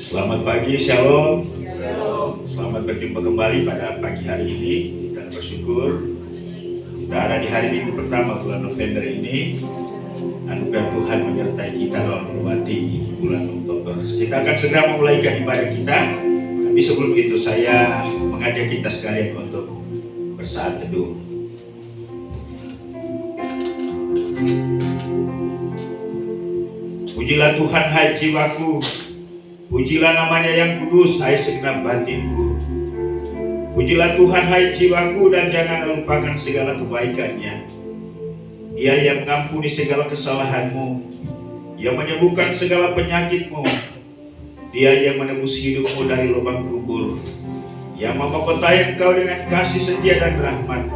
Selamat pagi, Shalom. Selamat berjumpa kembali pada pagi hari ini. Kita bersyukur kita ada di hari Minggu pertama bulan November ini. Anugerah Tuhan menyertai kita dalam melewati bulan Oktober. Kita akan segera memulaikan ibadah kita. Tapi sebelum itu saya mengajak kita sekalian untuk bersaat teduh. Pujilah Tuhan, hai jiwaku. Pujilah namanya yang kudus, hai segenap batinku. Pujilah Tuhan, hai jiwaku, dan jangan lupakan segala kebaikannya. Dia yang mengampuni segala kesalahanmu, yang menyembuhkan segala penyakitmu. Dia yang menebus hidupmu dari lubang kubur, yang memperkaya engkau dengan kasih setia dan rahmat.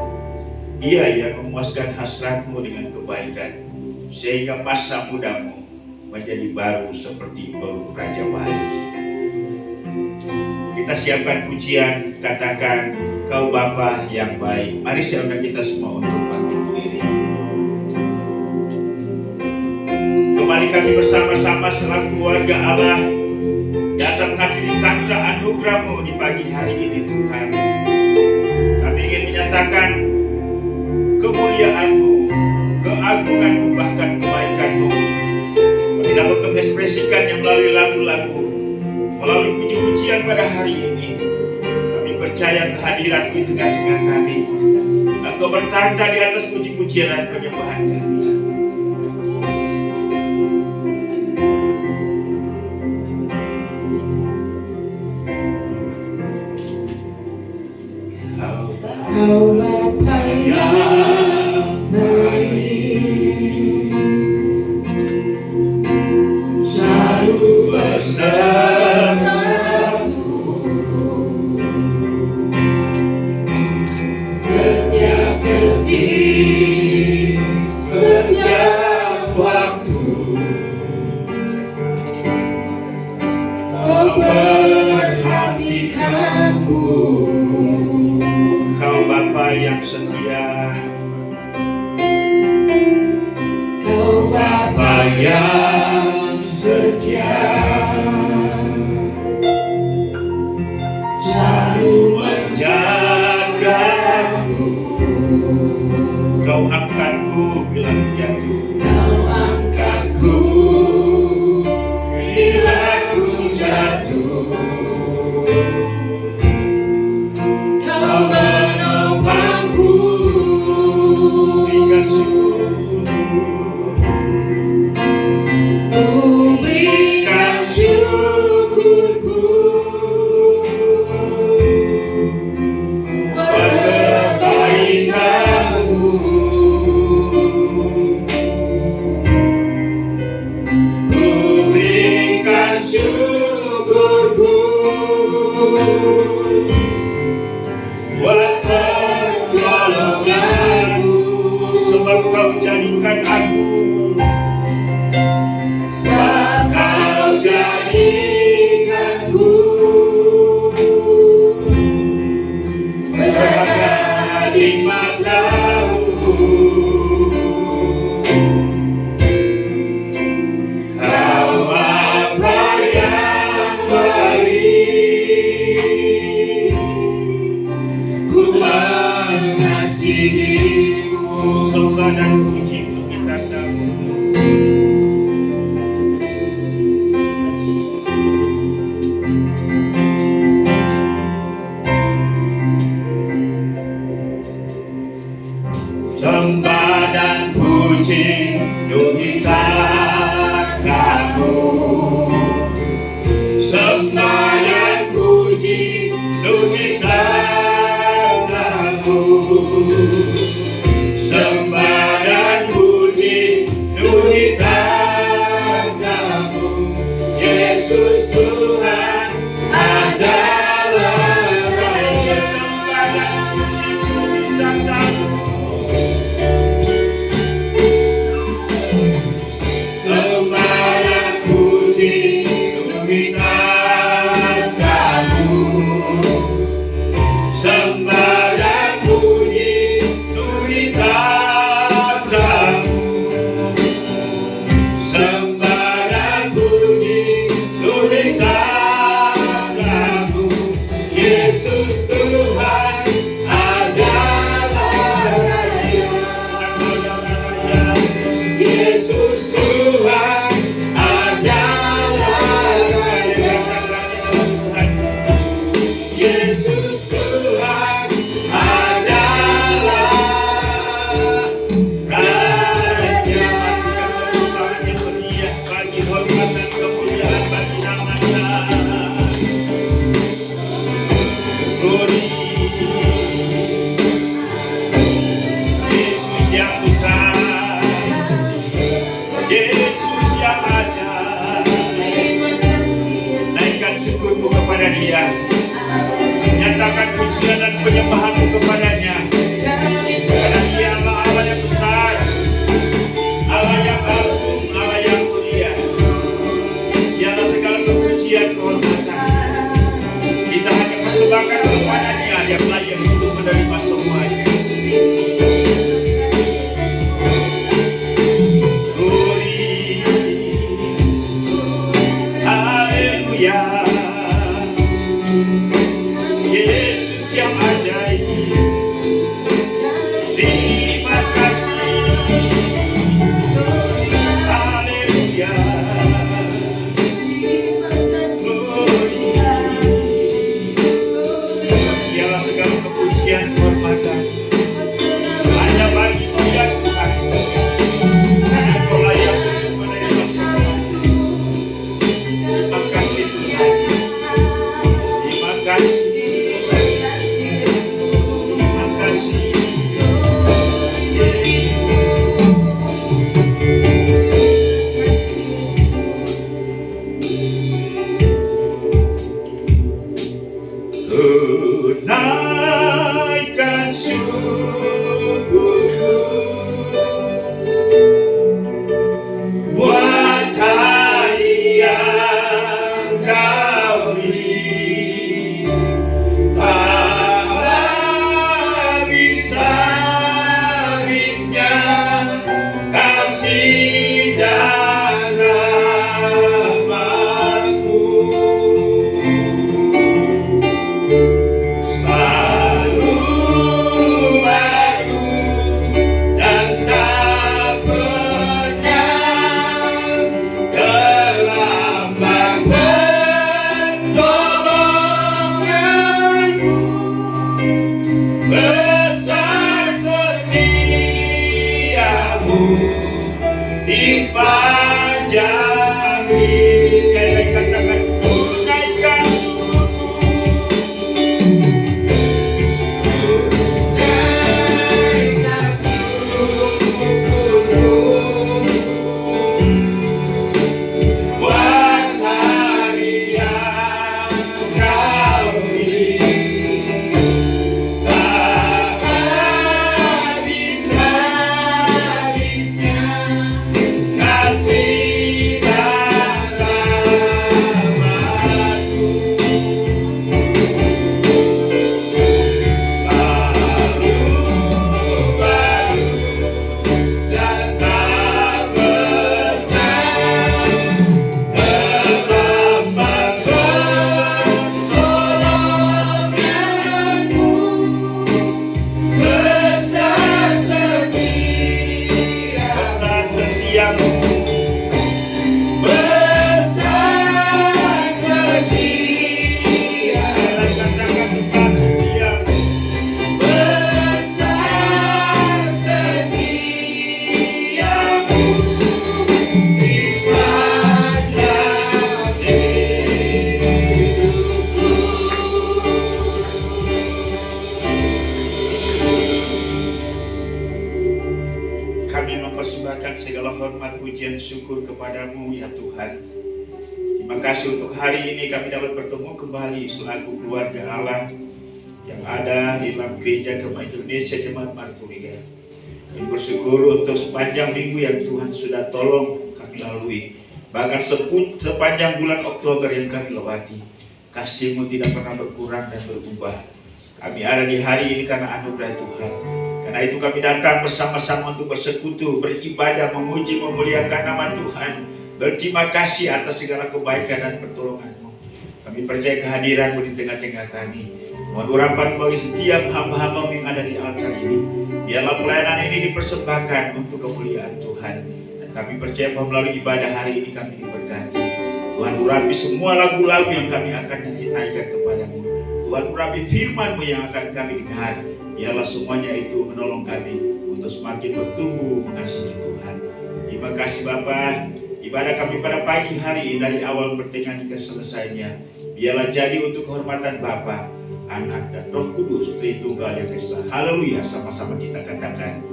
Dia yang memuaskan hasratmu dengan kebaikan, sehingga masa mudamu menjadi baru seperti bolu Raja Wali. Kita siapkan pujian, katakan, Kau Bapa yang baik. Mari saya undang kita semua untuk bangkit berdiri. Kembali kami bersama-sama selaku keluarga Allah datang menghadiri takhta anugerah-Mu di pagi hari ini, Tuhan. Kami ingin menyatakan kemuliaan-Mu, keagungan-Mu, bahkan kebaikan-Mu. Kami dapat mengekspresikannya melalui lagu-lagu, melalui puji-pujian pada hari ini. Kami percaya kehadiran-Mu di tengah-tengah kami. Engkau bertahta di atas puji-pujian dan penyembahan kami. Kau Bapa yang baik, selalu bersamaku setiap detik, setiap waktu. Kau perhatikanku. Kau Bapa yang setia, Kau Bapa yang setia, selalu menjagaku. Kau angkatku bila jatuh. Kau angkatku bila ku jatuh. Kau menopangku. Berikan syukur. Ku berikan syukurku pada kebaikan-Mu. Ku berikan syukurku buat pertolongan-Mu, sebab Kau jadikan aku, sebab Kau jadikanku berharga di mata-Mu. Kau Bapa yang kepadanya. Karena Dialah Allah yang besar, Allah yang agung, Allah yang mulia. Dialah segala kepujian, kehormatan. Kita hanya persembahkan kepadanya yang layak untuk menerima semuanya. Yesus yang ajaib, terima kasih, haleluya, gloria. Dialah segala kepujian, kehormatan hanya bagi Dia Tuhan. Engkau layak untuk menerima semua. Terima kasih Tuhan, terima kasih. Naikkan syukurku buat hari yang Kau beri, tak habis-habisnya kasih dan rahmat-Mu. Besar setiamu di sepanjang hidup. Sekali lagi katakan, naikkan syukurku, naikkan syukurku buat hari yang Kau beri. Mempersembahkan segala hormat, pujian, syukur kepadamu ya Tuhan. Terima kasih untuk hari ini kami dapat bertemu kembali selaku keluarga Allah yang ada di dalam gereja Gema Indonesia Jemaat Marturia. Kami bersyukur untuk sepanjang minggu yang Tuhan sudah tolong kami lalui. Bahkan sepanjang bulan Oktober yang kami lewati, kasih-Mu tidak pernah berkurang dan berubah. Kami ada di hari ini karena anugerah Tuhan. Karena itu kami datang bersama-sama untuk bersekutu, beribadah, memuji, memuliakan nama Tuhan. Berterima kasih atas segala kebaikan dan pertolongan-Mu. Kami percaya kehadiran-Mu di tengah-tengah kami. Mohon urapan bagi setiap hamba-hamba yang ada di altar ini. Biarlah pelayanan ini dipersembahkan untuk kemuliaan Tuhan. Dan kami percaya bahwa melalui ibadah hari ini kami diberkati. Tuhan urapi semua lagu-lagu yang kami akan naikkan kepadamu. Tuhan urapi firman-Mu yang akan kami dengar. Biarlah semuanya itu menolong kami untuk semakin bertumbuh mengasihi Tuhan. Terima kasih Bapa. Ibadah kami pada pagi hari ini dari awal pertengahan hingga selesainya, biarlah jadi untuk kehormatan Bapa, Anak dan Roh Kudus, Tritunggal yang Esa. Haleluya, sama-sama kita katakan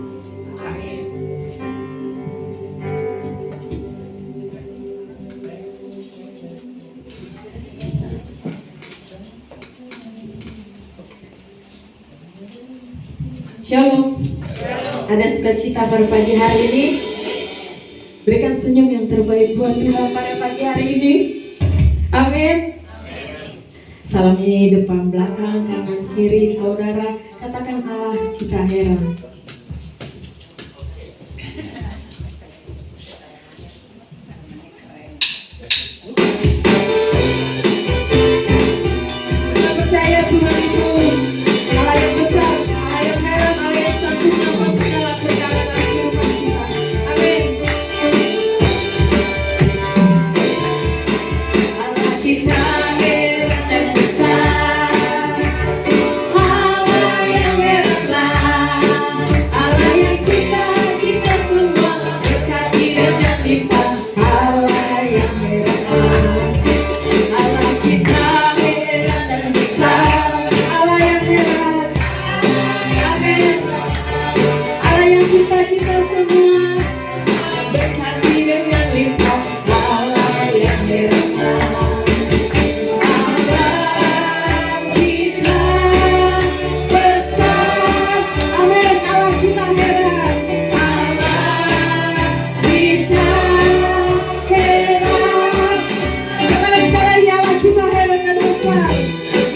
amin. Shalom. Ada sukacita pada pagi hari ini. Berikan senyum yang terbaik buat Tuhan pada pagi hari ini. Amin. Salam ini depan, belakang, kanan, kiri, saudara. Katakan Allah kita heran. Kita percaya Tuhan itu Allah yang besar, Allah yang heran, Allah yang sanggup melakukan segala perjalanan kehidupan kita. Amin. Allah kita heran dan besar, Allah yang heranlah, Allah yang cipta kita semua berkati dengan limpah, Allah yang heranlah. Allah kita heran dan besar, Allah yang heran, amin. Allah yang cipta kita semua berkati dengan limpah, Allah yang heran. Allah kita besar, amin. Allah kita heran, Allah kita heran. Katakan sekali, Allah kita heran dan besar.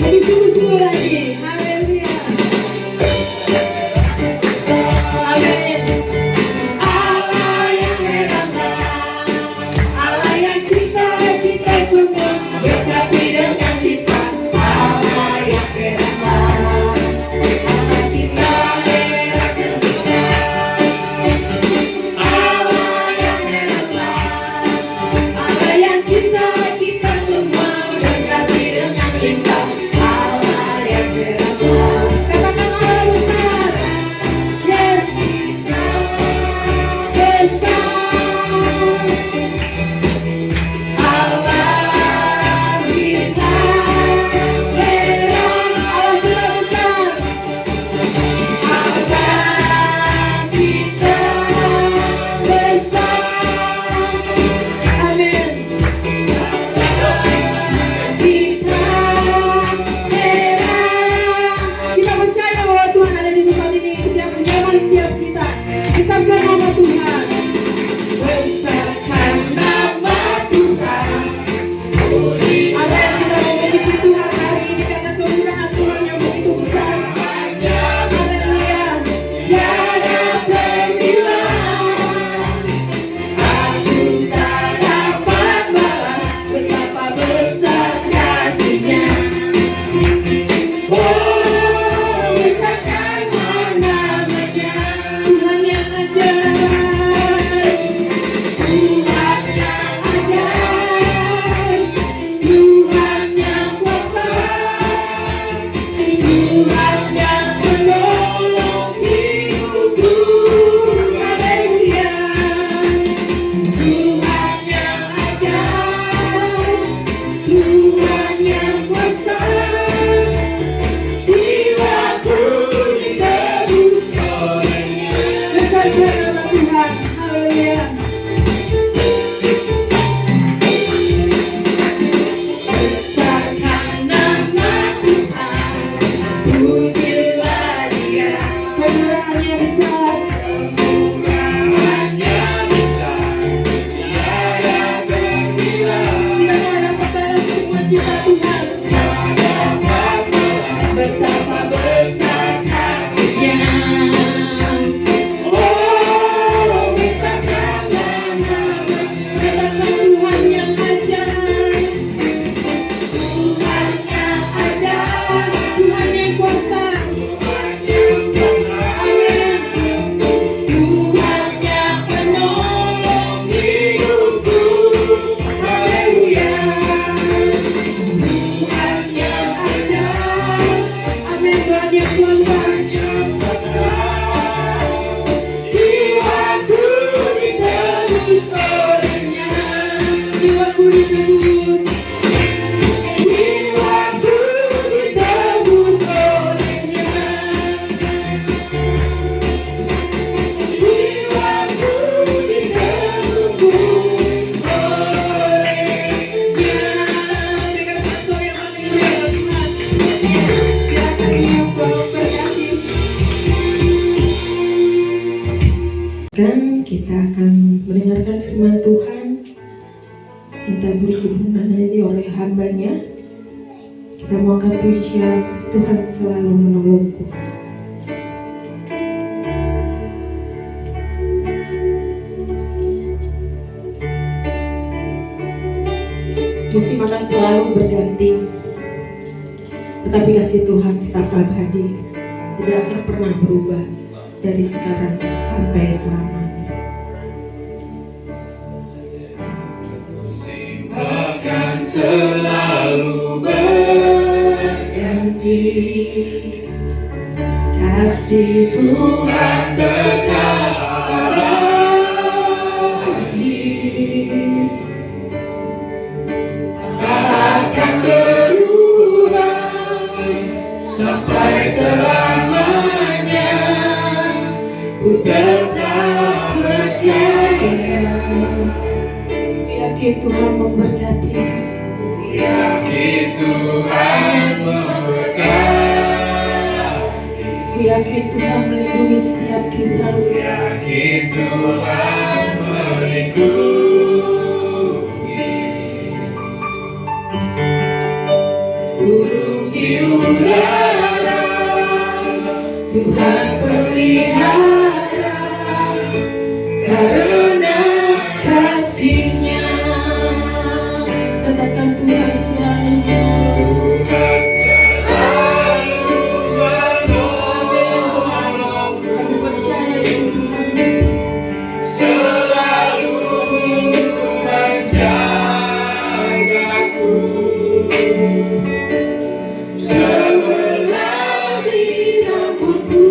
Lebih sungguh-sungguh lagi. Haleluya. Amin. Allah yang heranlah, Allah yang cipta kita semua berkati dengan limpah, Allah yang heranlah. Allah kita heran dan besar, Allah yang heranlah, Allah yang cipta kita semua berkati dengan limpah, Allah yang heranlah. Katakan Allah besar. Yes, besar. Allah kita heran, Allah kita besar, Allah kita besar, amin. Kita heran. Kita percaya bahwa Tuhan ada di tempat ini, setiap menjaman setiap kita. Besarkan nama Tuhan. Besarkan nama Tuhan. Amin. Kita mau memuji Tuhan hari ini karena kemurahan Tuhan yang begitu besar. Haleluya. Tiada terbilang. Aku tak dapat balas betapa besar kasih-Nya. Oh, besarkanlah namanya, Tuhan yang ajaib, Tuhan yang ajaib, Tuhan yang kuasa, Tuhan yang menolong hidupku. Haleluya. Tuhan yang ajaib, Tuhan yang kuasa, jiwaku ditebus oleh-Nya. Besarkan nama Tuhan. Haleluya. Besarkan nama Tuhan, pujilah Dia. Kemurahan-Nya besar, Kemurahan-Nya besar, tiada terbilang. kita mau dapat semua cita Tuhan. Betapa besar kasih-Nya. Oh, besarkanlah namanya. Katakan Tuhan yang ajaib, Tuhan yang ajaib, Tuhan yang kuasa, amin. Tuhan yang menolong hidupku. Haleluya. yang terberi hubungan ini oleh hambanya. Kita mau angkat pujian, Tuhan selalu menolongku. Musim akan selalu berganti, tetapi kasih Tuhan tetap abadi, tidak akan pernah berubah dari sekarang sampai selamanya. Musim akan selalu berganti, kasih Tuhan tetap abadi, tak akan berubah sampai selamanya. Ku tetap percaya, yakin Tuhan memberkati, ku yakin Tuhan memberkati, ku yakin Tuhan melindungi setiap kita, ku yakin Tuhan melindungi. Burung di udara Tuhan pelihara, karena kasih-Nya. katakan Tuhan selalu, Tuhan selalu menolongku, kami percaya ya Tuhan, selalu menjagaku, sebelah rambutku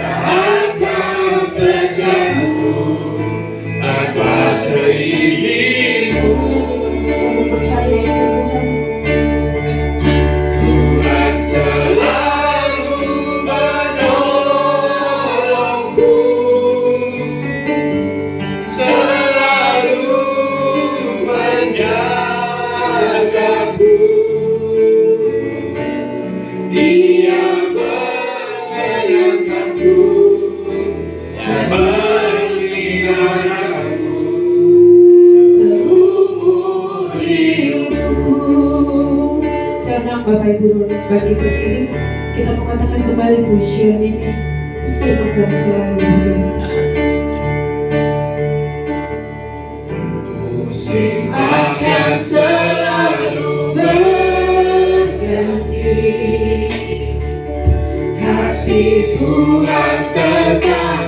tak akan terjatuh tanpa seizin-Mu. kami percaya ya Tuhan, Tuhan selalu menolongku, selalu menjagaku. Dia mengenyangkanku dan memeliharaku seumur hidupku. senang Bapak Ibu bagi ini, kita mau katakan kembali pujian ini, musim akan selalu berganti. Musim akan selalu berganti, kasih Tuhan tetap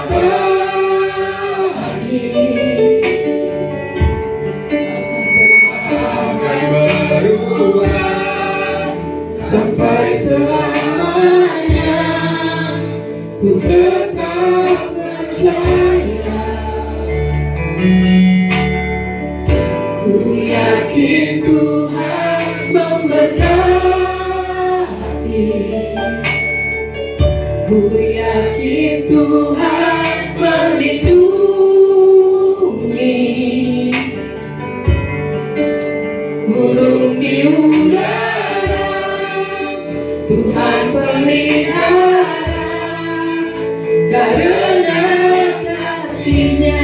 abadi, akan berubah sampai selamanya. Ku tetap percaya, ku yakin Tuhan memberkati, ku yakin Tuhan melindungi. Burung di udara Tuhan pelihara, karena kasih-Nya.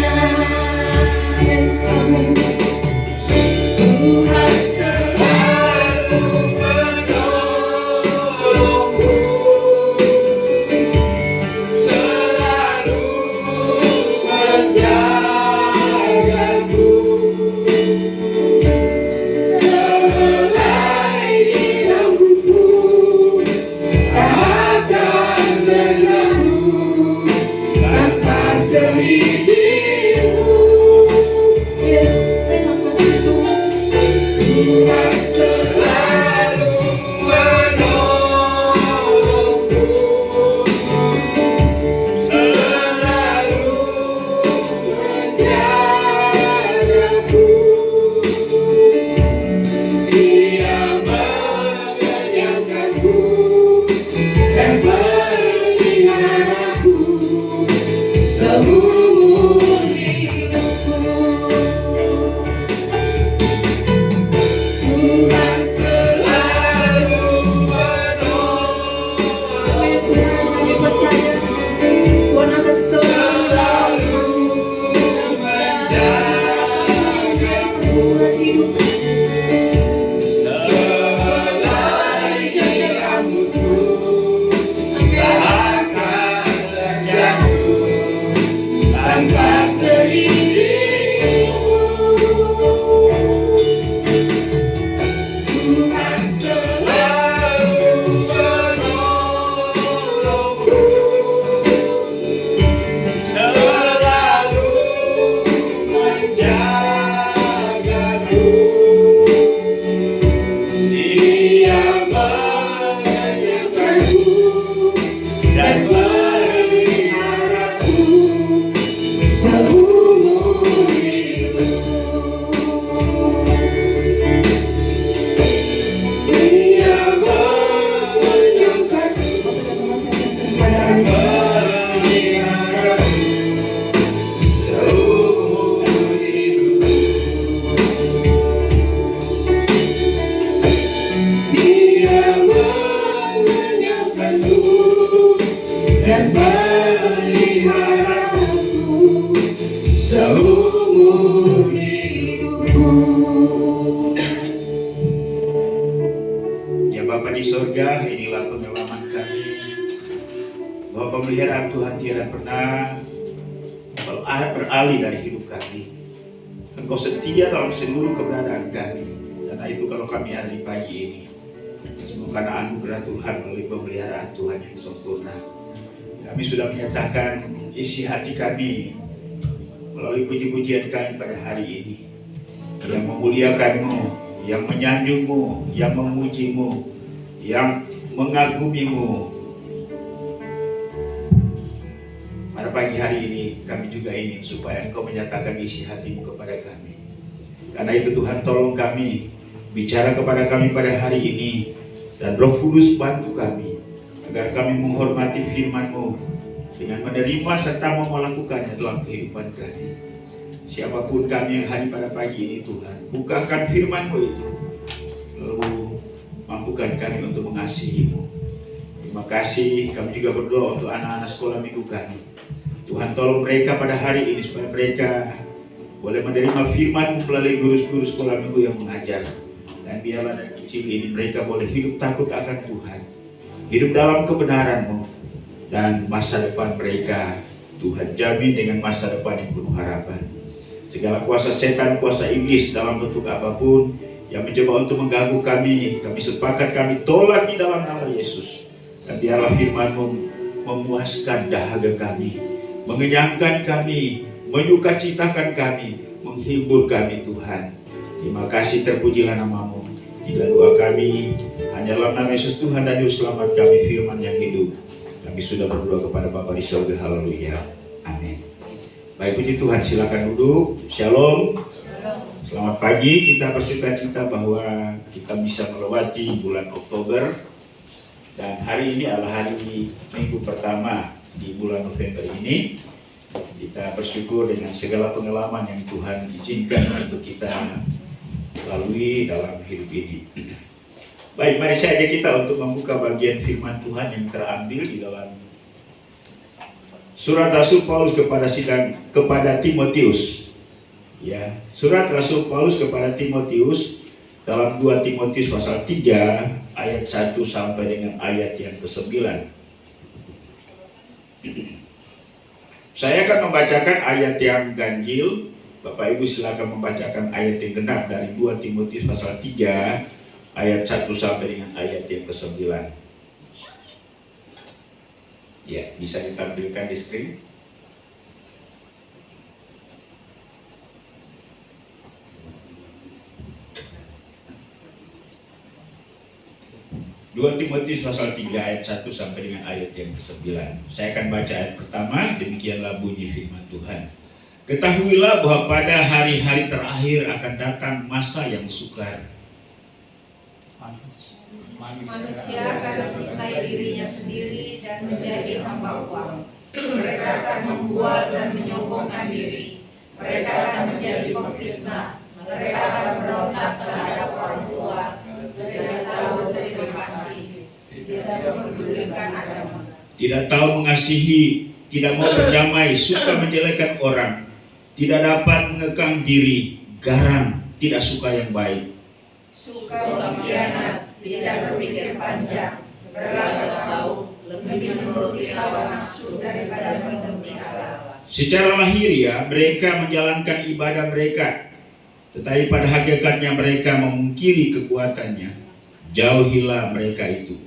Tuhan selalu menolongku, selalu buat hidup. Selai rambutku tak akan terjatuh tanpa seizinku. Tuhan selalu menolongku, selalu menjagaku. Dia mengenyangkanku dan memeliharaku seumur hidup. Dia mengenyangkanku dan memeliharaku seumur hidup. Dia mengenyangkanku dan memeliharaku seumur hidupku. Ya Bapa di sorga, inilah pengalaman kami bahwa pemeliharaan Tuhan tiada pernah beralih dari hidup kami. Engkau setia dalam seluruh keberadaan kami. Karena itu kalau kami ada di pagi ini, semua karena anugerah Tuhan melalui pemeliharaan Tuhan yang sempurna. Kami sudah menyatakan isi hati kami melalui puji-pujian kami pada hari ini, yang memuliakan-Mu, yang menyanjung-Mu, yang memuji-Mu, yang mengagumi-Mu. Pada pagi hari ini kami juga ingin supaya Engkau menyatakan isi hati-Mu kepada kami. Karena itu Tuhan, tolong kami, bicara kepada kami pada hari ini, dan Roh Kudus bantu kami agar kami menghormati firman-Mu dengan menerima serta mau melakukannya dalam kehidupan kami. Siapapun kami yang hadir pada pagi ini, Tuhan, bukakan firman-Mu itu, lalu mampukan kami untuk mengasihi-Mu. Terima kasih. Kami juga berdoa untuk anak-anak sekolah minggu kami. Tuhan, tolong mereka pada hari ini supaya mereka boleh menerima firman-Mu melalui guru-guru sekolah minggu yang mengajar. Dan biarlah dari kecil ini mereka boleh hidup takut akan Tuhan, hidup dalam kebenaran-Mu, dan masa depan mereka Tuhan jamin dengan masa depan yang penuh harapan. Segala kuasa setan, kuasa iblis dalam bentuk apapun yang mencoba untuk mengganggu kami sepakat kami tolak di dalam nama Yesus. Dan biarlah firman-Mu memuaskan dahaga kami, mengenyangkan kami, menyukacitakan kami, menghibur kami Tuhan. Terima kasih, terpujilah nama-Mu. Inilah doa kami, hanya dalam nama Yesus Tuhan dan Juru Selamat kami, firman yang hidup. Kami sudah berdoa kepada Bapa di surga. Haleluya. Amin. Baik, puji Tuhan, silakan duduk. Shalom. Selamat pagi. Kita bersukacita bahwa kita bisa melewati bulan Oktober. Dan hari ini adalah hari minggu pertama di bulan November ini. Kita bersyukur dengan segala pengalaman yang Tuhan izinkan untuk kita lalui dalam hidup ini. Baik, mari saya ajak kita untuk membuka bagian firman Tuhan yang terambil di dalam surat Rasul Paulus kepada Timotius. Ya, surat Rasul Paulus kepada Timotius dalam 2 Timotius pasal 3 ayat 1 sampai dengan ayat yang ke-9. Saya akan membacakan ayat yang ganjil. Bapak Ibu silakan membacakan ayat yang genap dari 2 Timotius pasal 3 ayat 1 sampai dengan ayat yang ke-9. Ya, bisa ditampilkan di screen. Dua Timotius pasal 3 ayat 1 sampai dengan ayat yang ke-9. Saya akan baca ayat pertama, demikianlah bunyi firman Tuhan. Ketahuilah bahwa pada hari-hari terakhir akan datang masa yang sukar. Manusia akan mencintai dirinya sendiri dan menjadi hamba uang. Mereka akan membual dan menyombongkan diri. Mereka akan menjadi pemfitnah. Mereka akan berontak terhadap orang tua. Tidak tahu berterima kasih. Tidak mempedulikan agama. Tidak tahu mengasihi, tidak mau berdamai, suka menjelekkan orang, tidak dapat mengekang diri, garang, tidak suka yang baik. Suka pengkhianat, tidak berpikir panjang, berlagak tahu, lebih menuruti hawa nafsu daripada menuruti Allah. Secara lahiriah mereka menjalankan ibadah mereka, tetapi pada hakikatnya mereka memungkiri kekuatannya. Jauhilah mereka itu.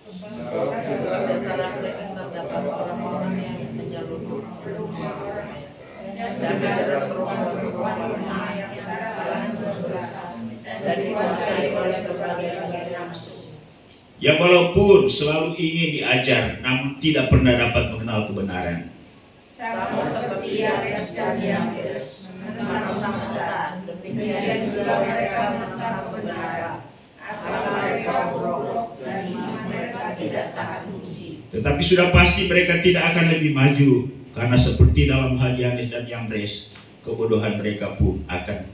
Sebab di antara mereka terdapat orang-orang yang menyelundup dan menjaga perempuan lemah yang salah dosa dan dikuasai oleh berbagai nafsu. Yang walaupun selalu ingin diajar, namun tidak pernah dapat mengenal kebenaran. Sama seperti Yabes dan Yambres menentang bangsa, demikian juga mereka menentang kebenaran. Akal mereka buruk dan iman mereka tidak tahan uji. Tetapi sudah pasti mereka tidak akan lebih maju, karena seperti dalam hal Yanes dan Yambres, kebodohan mereka pun akan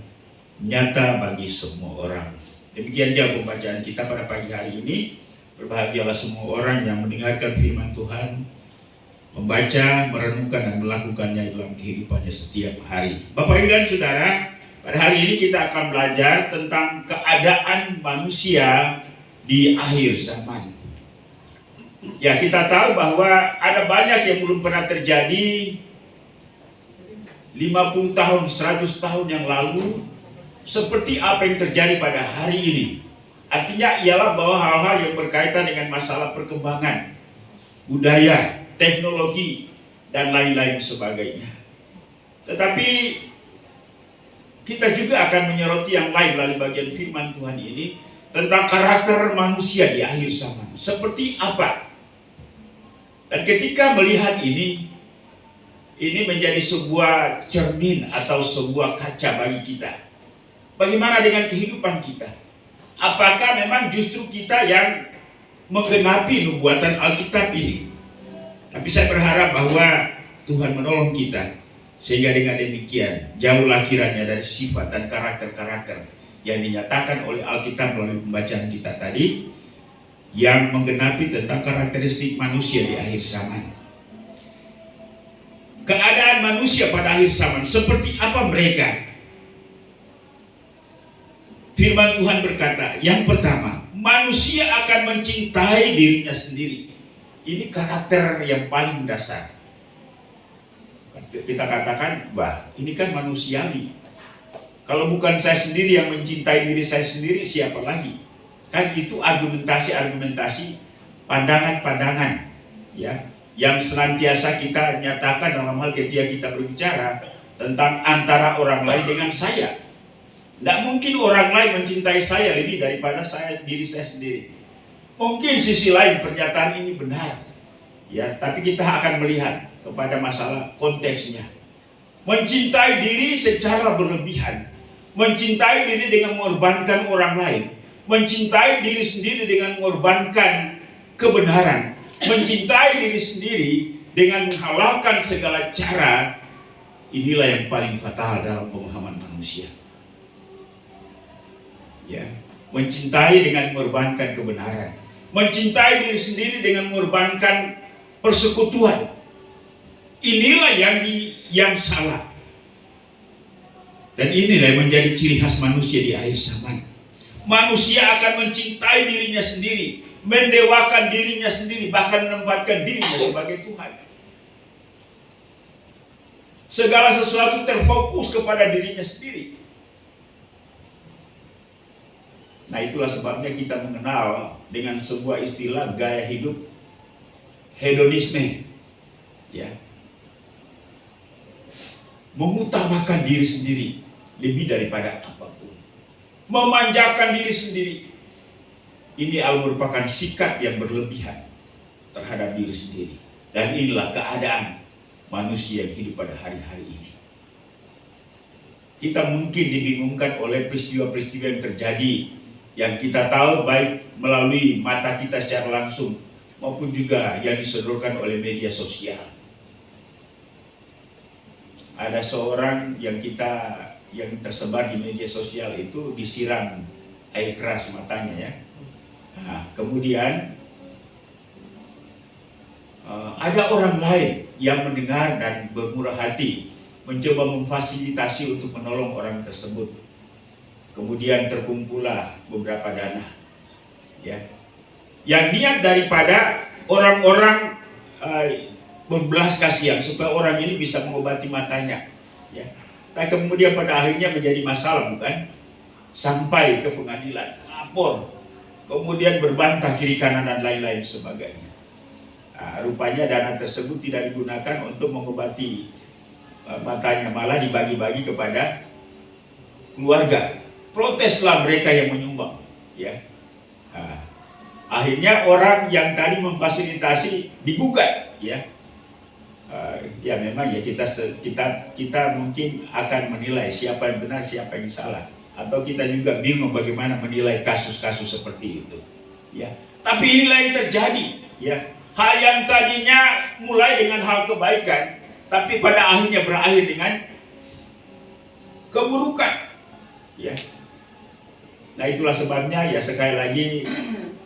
nyata bagi semua orang. Demikian saja pembacaan kita pada pagi hari ini. Berbahagialah semua orang yang mendengarkan firman Tuhan, membaca, merenungkan dan melakukannya dalam kehidupannya setiap hari. Bapak Ibu dan Saudara, pada hari ini kita akan belajar tentang keadaan manusia di akhir zaman. Ya, kita tahu bahwa ada banyak yang belum pernah terjadi 50 tahun, 100 tahun yang lalu, seperti apa yang terjadi pada hari ini. Artinya ialah bahwa hal-hal yang berkaitan dengan masalah perkembangan, budaya, teknologi, dan lain-lain sebagainya. Tetapi kita juga akan menyoroti yang lain melalui bagian firman Tuhan ini tentang karakter manusia di akhir zaman. Seperti apa? Dan ketika melihat ini menjadi sebuah cermin atau sebuah kaca bagi kita. Bagaimana dengan kehidupan kita? Apakah memang justru kita yang menggenapi nubuatan Alkitab ini? Tapi saya berharap bahwa Tuhan menolong kita, sehingga dengan demikian jauhlah kiranya dari sifat dan karakter-karakter yang dinyatakan oleh Alkitab melalui pembacaan kita tadi, yang menggenapi tentang karakteristik manusia di akhir zaman. Keadaan manusia pada akhir zaman, seperti apa mereka? Firman Tuhan berkata, yang pertama, manusia akan mencintai dirinya sendiri. Ini karakter yang paling dasar. Kita katakan, wah, ini kan manusiawi. Kalau bukan saya sendiri yang mencintai diri saya sendiri, siapa lagi? Kan itu argumentasi, pandangan-pandangan, ya, yang senantiasa kita nyatakan dalam hal ketika kita berbicara tentang antara orang lain dengan saya. Tidak mungkin orang lain mencintai saya lebih daripada diri saya sendiri. Mungkin sisi lain pernyataan ini benar, ya, tapi kita akan melihat kepada masalah konteksnya. Mencintai diri secara berlebihan, mencintai diri dengan mengorbankan orang lain, mencintai diri sendiri dengan mengorbankan kebenaran, mencintai diri sendiri dengan menghalalkan segala cara, inilah yang paling fatal dalam pemahaman manusia. Ya, mencintai dengan mengorbankan kebenaran, mencintai diri sendiri dengan mengorbankan persekutuan. Inilah yang salah. Dan inilah yang menjadi ciri khas manusia di akhir zaman. Manusia akan mencintai dirinya sendiri, mendewakan dirinya sendiri, bahkan menempatkan dirinya sebagai Tuhan. Segala sesuatu terfokus kepada dirinya sendiri. Nah, itulah sebabnya kita mengenal dengan sebuah istilah gaya hidup hedonisme, ya, mengutamakan diri sendiri lebih daripada apapun, memanjakan diri sendiri. Ini merupakan sikap yang berlebihan terhadap diri sendiri, dan inilah keadaan manusia yang hidup pada hari-hari ini. Kita mungkin dibingungkan oleh peristiwa-peristiwa yang terjadi, yang kita tahu baik melalui mata kita secara langsung maupun juga yang disodorkan oleh media sosial. Ada seorang yang tersebar di media sosial itu disiram air keras matanya, ya. Nah, kemudian ada orang lain yang mendengar dan bermurah hati mencoba memfasilitasi untuk menolong orang tersebut. kemudian terkumpullah beberapa dana, ya, yang niat daripada orang-orang berbelas kasihan supaya orang ini bisa mengobati matanya, ya. Tapi kemudian pada akhirnya menjadi masalah, bukan? Sampai ke pengadilan, lapor, kemudian berbantah kiri kanan dan lain-lain sebagainya. Nah, rupanya dana tersebut tidak digunakan untuk mengobati matanya, malah dibagi-bagi kepada keluarga. Proteslah mereka yang menyumbang, ya. Nah, akhirnya orang yang tadi memfasilitasi digugat, ya. Ya memang ya kita mungkin akan menilai siapa yang benar, siapa yang salah, atau kita juga bingung bagaimana menilai kasus-kasus seperti itu, ya. Tapi inilah yang terjadi, ya. Hal yang tadinya mulai dengan hal kebaikan, tapi pada akhirnya berakhir dengan keburukan, ya. Nah, itulah sebabnya ya sekali lagi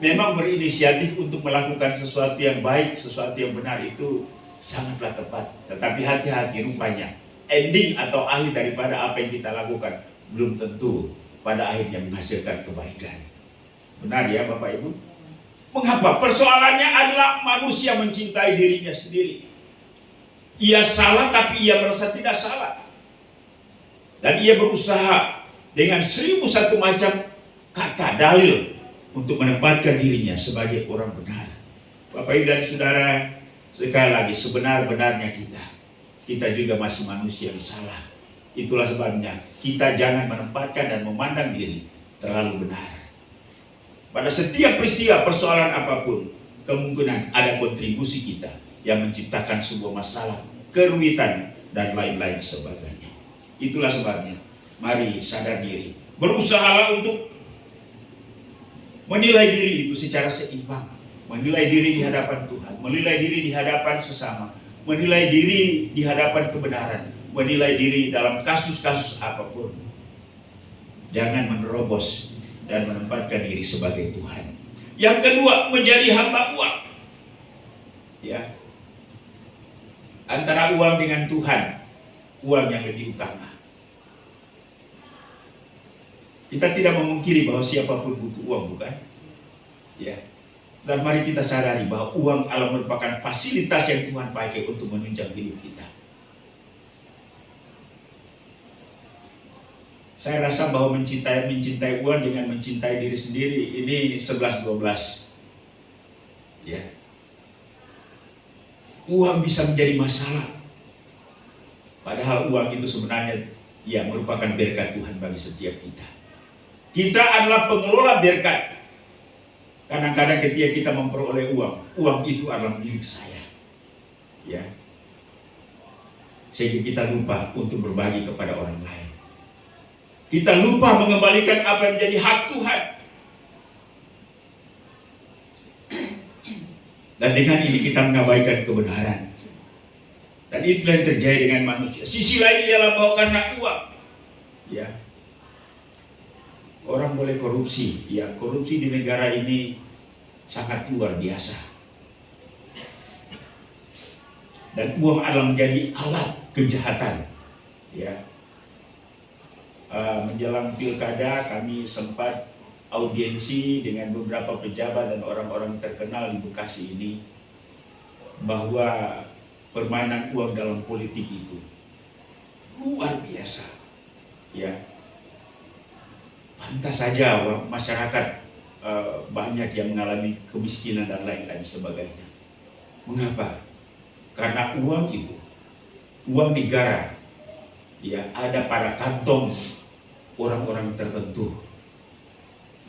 memang berinisiatif untuk melakukan sesuatu yang baik, sesuatu yang benar itu sangatlah tepat. Tetapi hati-hati, rupanya ending atau akhir daripada apa yang kita lakukan belum tentu pada akhirnya menghasilkan kebaikan. Benar ya Bapak Ibu? Mengapa? Persoalannya adalah manusia mencintai dirinya sendiri. Ia salah tapi ia merasa tidak salah. Dan ia berusaha dengan 1001 macam kata dalil untuk menempatkan dirinya sebagai orang benar. Bapak Ibu dan Saudara, sekali lagi sebenar-benarnya kita juga masih manusia yang salah. Itulah sebabnya kita jangan menempatkan dan memandang diri terlalu benar. Pada setiap peristiwa persoalan apapun, kemungkinan ada kontribusi kita yang menciptakan sebuah masalah, kerumitan dan lain-lain sebagainya. Itulah sebabnya mari sadar diri, berusahalah untuk menilai diri itu secara seimbang. Menilai diri di hadapan Tuhan, menilai diri di hadapan sesama, menilai diri di hadapan kebenaran, menilai diri dalam kasus-kasus apapun. Jangan menerobos dan menempatkan diri sebagai Tuhan. Yang kedua, menjadi hamba uang. Ya. Antara uang dengan Tuhan, uang yang lebih utama. Kita tidak memungkiri bahwa siapapun butuh uang, bukan? Ya. Dan mari kita sadari bahwa uang adalah merupakan fasilitas yang Tuhan pakai untuk menunjang hidup kita. Saya rasa bahwa mencintai uang dengan mencintai diri sendiri ini 11-12. Ya. Uang bisa menjadi masalah. Padahal uang itu sebenarnya ya merupakan berkat Tuhan bagi setiap kita. Kita adalah pengelola berkat. Kadang-kadang ketika kita memperoleh uang itu adalah milik saya, ya. Sehingga kita lupa untuk berbagi kepada orang lain. Kita lupa mengembalikan apa yang menjadi hak Tuhan. Dan dengan ini kita mengabaikan kebenaran. Dan itulah yang terjadi dengan manusia. Sisi lain ialah bahwa karena uang, ya. Orang boleh korupsi, ya korupsi di negara ini sangat luar biasa. Dan uang adalah menjadi alat kejahatan. Ya, menjelang pilkada kami sempat audiensi dengan beberapa pejabat dan orang-orang terkenal di Bekasi ini bahwa permainan uang dalam politik itu luar biasa. Ya. Pantas saja masyarakat banyak yang mengalami kemiskinan dan lain-lain sebagainya. Mengapa? Karena uang itu, uang negara, ya ada pada kantong orang-orang tertentu.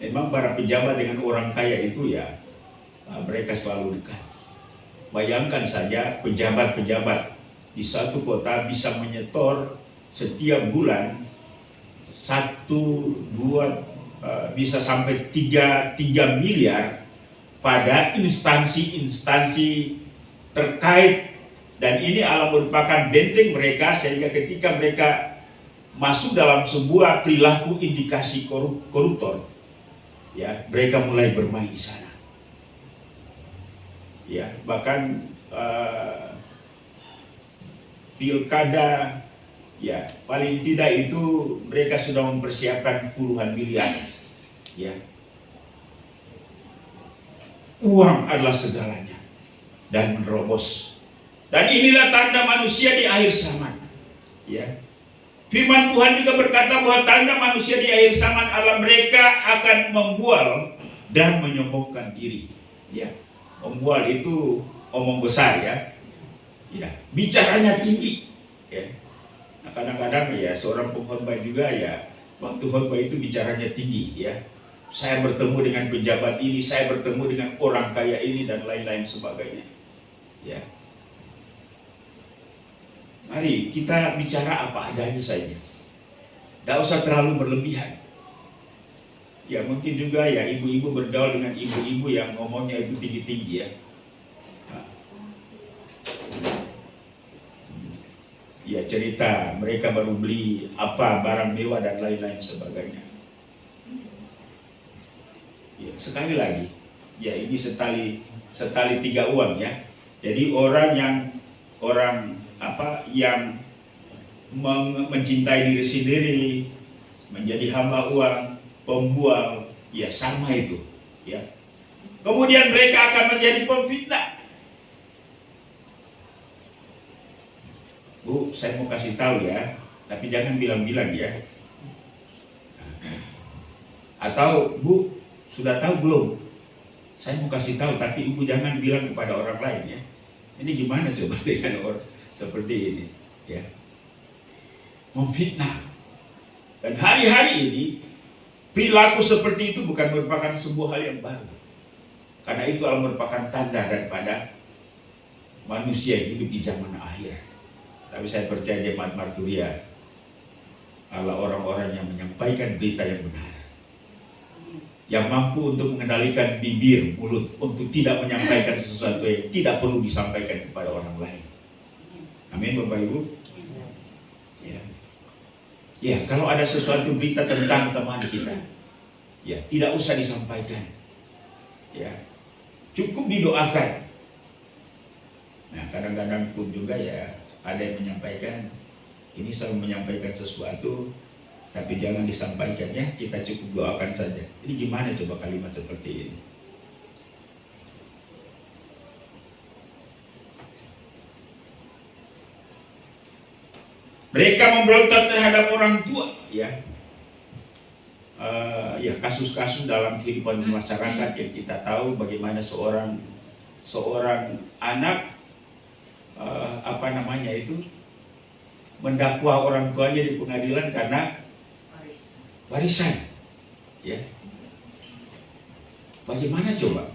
Memang para pejabat dengan orang kaya itu ya mereka selalu dekat. Bayangkan saja pejabat-pejabat di satu kota bisa menyetor setiap bulan 1, 2, bisa sampai 3 miliar pada instansi-instansi terkait, dan ini adalah merupakan benteng mereka sehingga ketika mereka masuk dalam sebuah perilaku indikasi koruptor, ya mereka mulai bermain di sana. Ya, bahkan pilkada Ya, paling tidak itu mereka sudah mempersiapkan puluhan miliar. Ya. Uang adalah segalanya dan menerobos. Dan inilah tanda manusia di akhir zaman. Ya. Firman Tuhan juga berkata bahwa tanda manusia di akhir zaman adalah mereka akan membual dan menyombongkan diri. Ya. Membual itu omong besar ya. Ya, bicaranya tinggi. Ya. Nah, kadang-kadang ya seorang pengkhotbah juga ya waktu khotbah itu bicaranya tinggi ya. Saya bertemu dengan pejabat ini, saya bertemu dengan orang kaya ini dan lain-lain sebagainya. Ya. Mari kita bicara apa adanya saja. Tidak usah terlalu berlebihan. Ya mungkin juga ya ibu-ibu bergaul dengan ibu-ibu yang ngomongnya itu tinggi-tinggi ya. Ya cerita mereka baru beli apa barang mewah dan lain-lain sebagainya. Ya, sekali lagi, ya ini setali tiga uang ya. Jadi orang yang mencintai diri sendiri, menjadi hamba uang, pembual, ya sama itu. Ya. Kemudian mereka akan menjadi pemfitnah. Bu, saya mau kasih tahu ya, tapi jangan bilang-bilang ya. Atau Bu, sudah tahu belum? Saya mau kasih tahu, tapi Ibu jangan bilang kepada orang lain ya. Ini gimana coba dengan orang seperti ini? Ya, memfitnah. Dan hari-hari ini perilaku seperti itu bukan merupakan sebuah hal yang baru. Karena itu adalah merupakan tanda daripada manusia hidup di zaman akhir. Tapi saya percaya jemaat Marturia adalah orang-orang yang menyampaikan berita yang benar, yang mampu untuk mengendalikan bibir, mulut, untuk tidak menyampaikan sesuatu yang tidak perlu disampaikan kepada orang lain. Amin Bapak Ibu. Ya, ya kalau ada sesuatu berita tentang teman kita, ya tidak usah disampaikan. Ya, cukup didoakan. Nah kadang-kadang pun juga ya ada yang menyampaikan, ini selalu menyampaikan sesuatu, tapi jangan disampaikan ya, kita cukup doakan saja. Ini gimana coba kalimat seperti ini? Mereka memberontak terhadap orang tua, ya. Ya kasus-kasus dalam kehidupan masyarakat yang kita tahu bagaimana seorang anak mendakwa orang tuanya di pengadilan karena warisan. Ya. Bagaimana coba?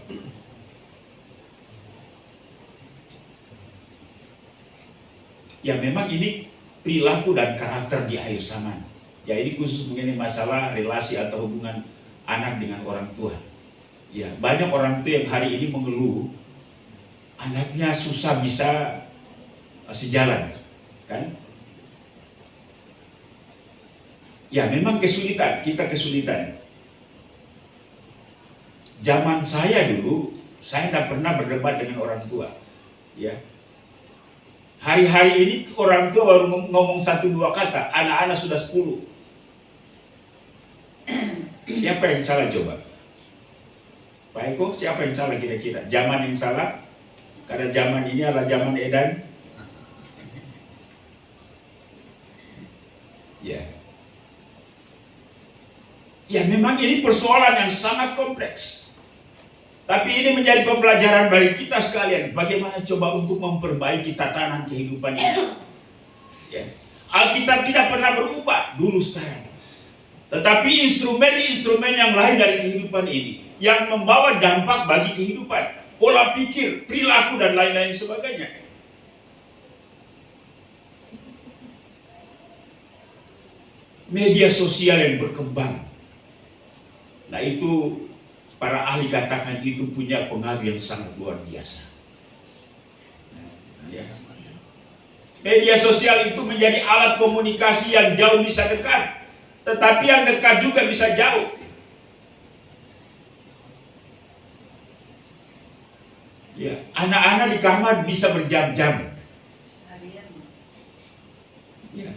Ya memang ini perilaku dan karakter di akhir zaman. Ya ini khusus mengenai masalah relasi atau hubungan anak dengan orang tua. Ya, banyak orang tua yang hari ini mengeluh anaknya susah bisa sejalan, kan? Ya memang kesulitan, kita kesulitan. Zaman saya dulu, saya tidak pernah berdebat dengan orang tua. Ya. Hari-hari ini orang tua baru ngomong 1-2 kata, anak-anak sudah 10. Siapa yang salah coba? Pak Eko, siapa yang salah kira-kira? Zaman yang salah? Karena zaman ini adalah zaman edan. Ya. Ya memang ini persoalan yang sangat kompleks. Tapi ini menjadi pembelajaran bagi kita sekalian. Bagaimana coba untuk memperbaiki tatanan kehidupan ini. Ya. Alkitab tidak pernah berubah dulu sekarang. Tetapi instrumen-instrumen yang lain dari kehidupan ini yang membawa dampak bagi kehidupan, pola pikir, perilaku dan lain-lain sebagainya. Media sosial yang berkembang. Nah itu para ahli katakan itu punya pengaruh yang sangat luar biasa. Ya. Media sosial itu menjadi alat komunikasi yang jauh bisa dekat. Tetapi yang dekat juga bisa jauh. Ya, anak-anak di kamar bisa berjam-jam. Ya.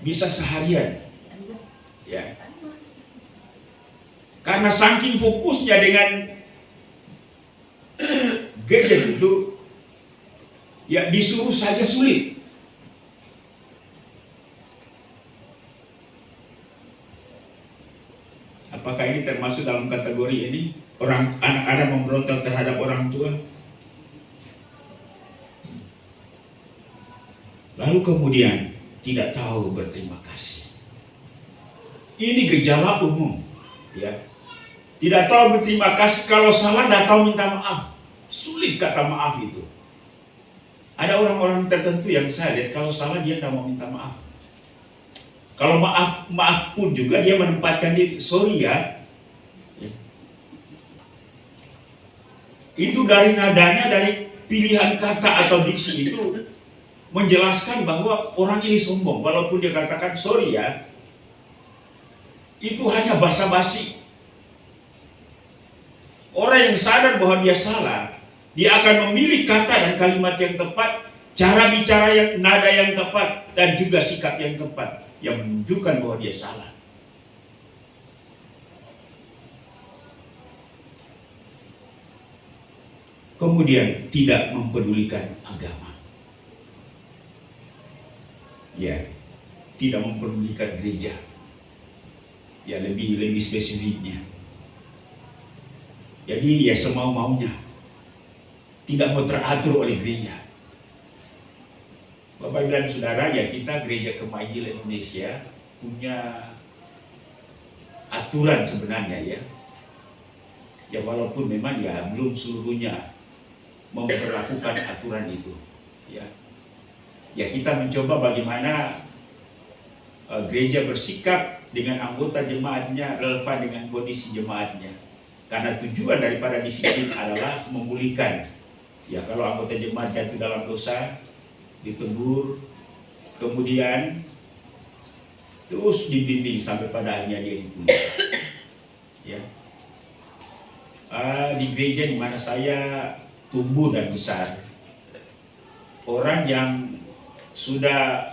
bisa seharian. Ya. Karena saking fokusnya dengan gadget itu, ya disuruh saja sulit. Apakah ini termasuk dalam kategori ini? Anak-anak memberontak terhadap orang tua? Lalu kemudian tidak tahu berterima kasih. Ini gejala umum, ya. Tidak tahu berterima kasih, kalau salah tidak tahu minta maaf. Sulit kata maaf itu. Ada orang-orang tertentu yang saya lihat kalau salah dia tidak mau minta maaf. Kalau maaf pun juga dia menempatkan diri, sorry ya. Itu dari nadanya, dari pilihan kata atau diksi itu menjelaskan bahwa orang ini sombong. Walaupun dia katakan sorry ya, itu hanya basa-basi. Orang yang sadar bahwa dia salah, dia akan memilih kata dan kalimat yang tepat, cara bicara yang nada yang tepat, dan juga sikap yang tepat yang menunjukkan bahwa dia salah. Kemudian tidak mempedulikan agama. Ya, tidak mempedulikan gereja. Ya, lebih spesifiknya. Jadi ya semau-maunya, tidak mau teratur oleh gereja. Bapak Ibu dan Saudara, ya kita Gereja Kemahiran Indonesia punya aturan sebenarnya ya. Ya walaupun memang ya belum seluruhnya memperlakukan aturan itu. Ya, ya kita mencoba bagaimana gereja bersikap dengan anggota jemaatnya relevan dengan kondisi jemaatnya. Karena tujuan daripada disiplin adalah memulihkan. Ya kalau anggota jemaat jatuh dalam dosa, ditegur, kemudian terus dibimbing sampai pada akhirnya dia dipulihkan. Ya. Di gereja di mana saya tumbuh dan besar, orang yang sudah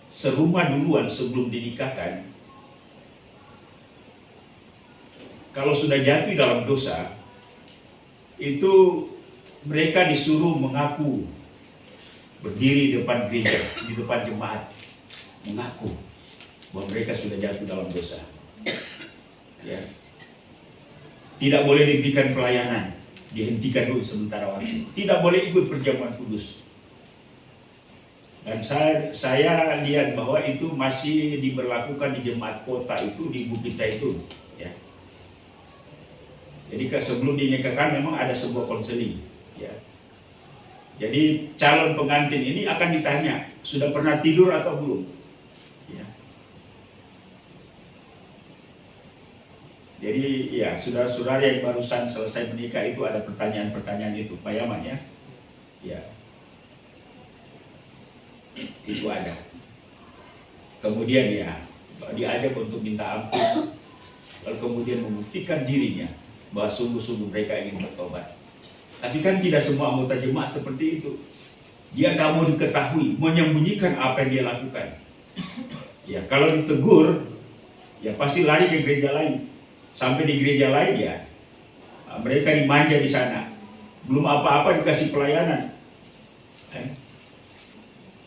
serumah duluan sebelum dinikahkan, kalau sudah jatuh dalam dosa, itu mereka disuruh mengaku, berdiri di depan gereja, di depan jemaat, mengaku bahwa mereka sudah jatuh dalam dosa. Ya. Tidak boleh diberikan pelayanan, dihentikan dulu sementara waktu. Tidak boleh ikut perjamuan kudus. Dan saya lihat bahwa itu masih diberlakukan di jemaat kota itu di Bukit Zaitun. Ya. Jadi sebelum dinikahkan memang ada sebuah konseling, ya. Jadi calon pengantin ini akan ditanya, sudah pernah tidur atau belum? Ya. Jadi ya saudara-saudara yang barusan selesai menikah itu ada pertanyaan-pertanyaan itu, Pak Yaman ya. Ya. Itu ada. Kemudian ya diajak untuk minta ampun, lalu kemudian membuktikan dirinya bahwa sungguh-sungguh mereka ingin bertobat. Tapi kan tidak semua anggota jemaat seperti itu. Dia tidak mau diketahui, menyembunyikan apa yang dia lakukan. Ya, kalau ditegur, ya pasti lari ke gereja lain. Sampai di gereja lain ya, mereka dimanja di sana. Belum apa-apa dikasih pelayanan.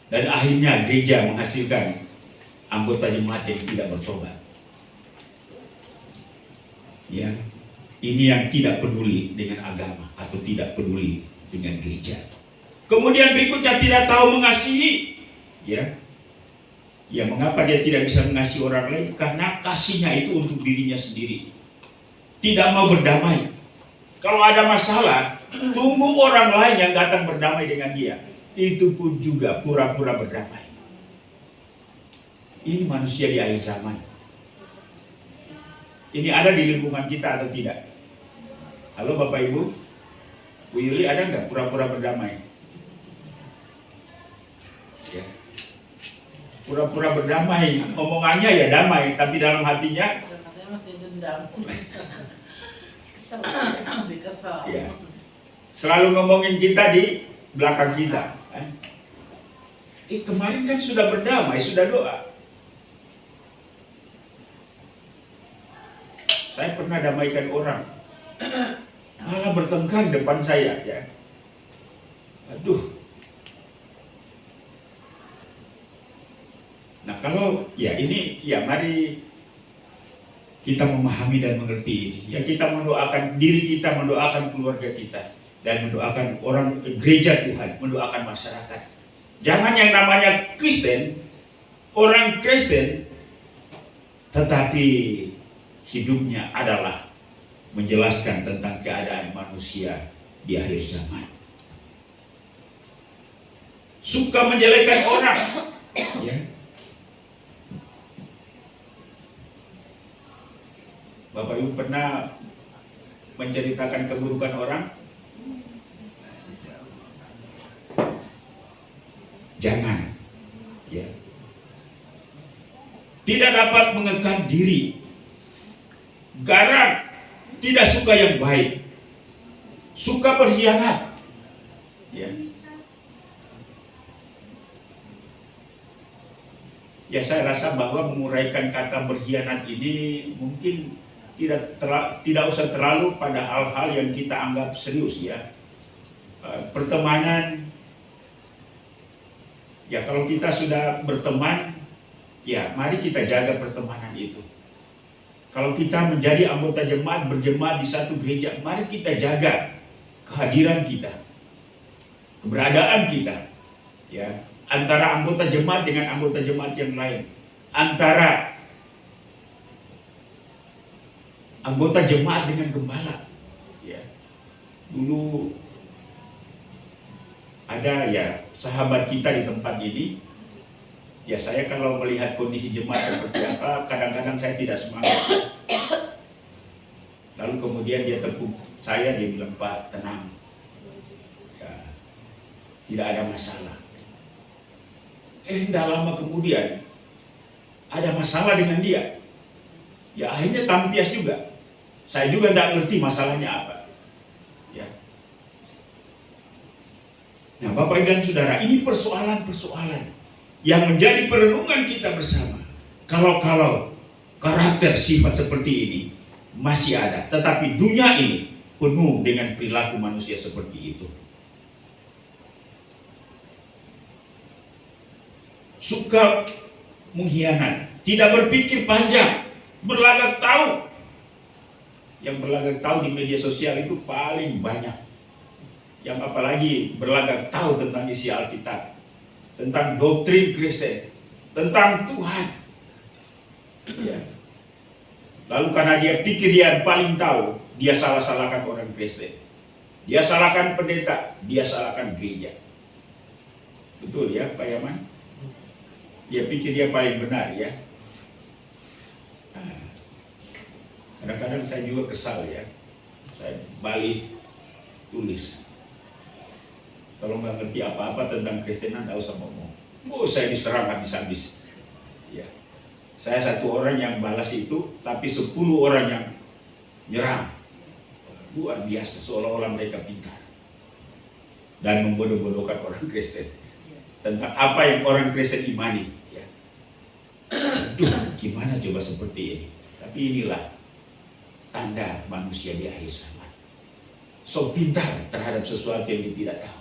Dan akhirnya gereja menghasilkan anggota jemaat yang tidak bertobat. Ya. Ini yang tidak peduli dengan agama atau tidak peduli dengan gereja. Kemudian berikutnya tidak tahu mengasihi. Ya. Ya mengapa dia tidak bisa mengasihi orang lain? Karena kasihnya itu untuk dirinya sendiri. Tidak mau berdamai. Kalau ada masalah, tunggu orang lain yang datang berdamai dengan dia. Itu pun juga pura-pura berdamai. Ini manusia di akhir zaman. Ini ada di lingkungan kita atau tidak? Halo Bapak Ibu, Bu Yuli ada nggak pura-pura berdamai? Ya. Pura-pura berdamai, omongannya ya damai, tapi dalam hatinya masih dendam. Kesel. Ya. Selalu ngomongin kita di belakang kita. Kemarin kan sudah berdamai, sudah doa. Saya pernah damaikan orang, malah bertengkar depan saya, ya. Aduh. Nah kalau ya ini ya mari kita memahami dan mengerti ini. Ya kita mendoakan diri kita, mendoakan keluarga kita, dan mendoakan orang gereja Tuhan, mendoakan masyarakat. Jangan yang namanya Kristen, orang Kristen, tetapi hidupnya adalah menjelaskan tentang keadaan manusia di akhir zaman. Suka menjelekkan orang, ya. Bapak Ibu pernah menceritakan keburukan orang? Jangan, ya. Tidak dapat mengekang diri, garang, tidak suka yang baik, suka berkhianat, ya. Ya saya rasa bahwa menguraikan kata berkhianat ini mungkin tidak usah terlalu pada hal-hal yang kita anggap serius, ya. Pertemanan, ya kalau kita sudah berteman, ya mari kita jaga pertemanan itu. Kalau kita menjadi anggota jemaat, berjemaat di satu gereja, mari kita jaga kehadiran kita, keberadaan kita, ya, antara anggota jemaat dengan anggota jemaat yang lain, antara anggota jemaat dengan gembala, ya. Dulu ada ya sahabat kita di tempat ini, ya saya kalau melihat kondisi jemaat seperti apa, kadang-kadang saya tidak semangat. Lalu kemudian dia tepuk saya, dia bilang, "Pak, tenang, ya, tidak ada masalah." Tidak lama kemudian ada masalah dengan dia, ya akhirnya tampias juga. Saya juga tidak ngerti masalahnya apa, ya. Nah Bapak Ibu dan Saudara, ini persoalan-persoalan yang menjadi perenungan kita bersama. Kalau karakter sifat seperti ini masih ada, tetapi dunia ini penuh dengan perilaku manusia seperti itu. Suka mengkhianat, tidak berpikir panjang, berlagak tahu. Yang berlagak tahu di media sosial itu paling banyak. Yang apalagi berlagak tahu tentang isi Alkitab, tentang doktrin Kristen, tentang Tuhan, ya. Lalu karena dia pikir dia paling tahu, dia salah-salahkan orang Kristen, dia salahkan pendeta, dia salahkan gereja. Betul ya Pak Yaman? Dia pikir dia paling benar, ya. Kadang-kadang saya juga kesal, ya. Saya balik tulis. Kalau nggak ngerti apa-apa tentang Kristenan, nggak usah ngomong. Saya diserang habis-habis. Ya. Saya satu orang yang balas itu, tapi 10 orang yang nyerang. Luar biasa, seolah-olah mereka pintar. Dan membodoh-bodohkan orang Kristen. Tentang apa yang orang Kristen imani. Ya. Aduh, gimana coba seperti ini. Tapi inilah tanda manusia di akhir zaman. So pintar terhadap sesuatu yang dia tidak tahu.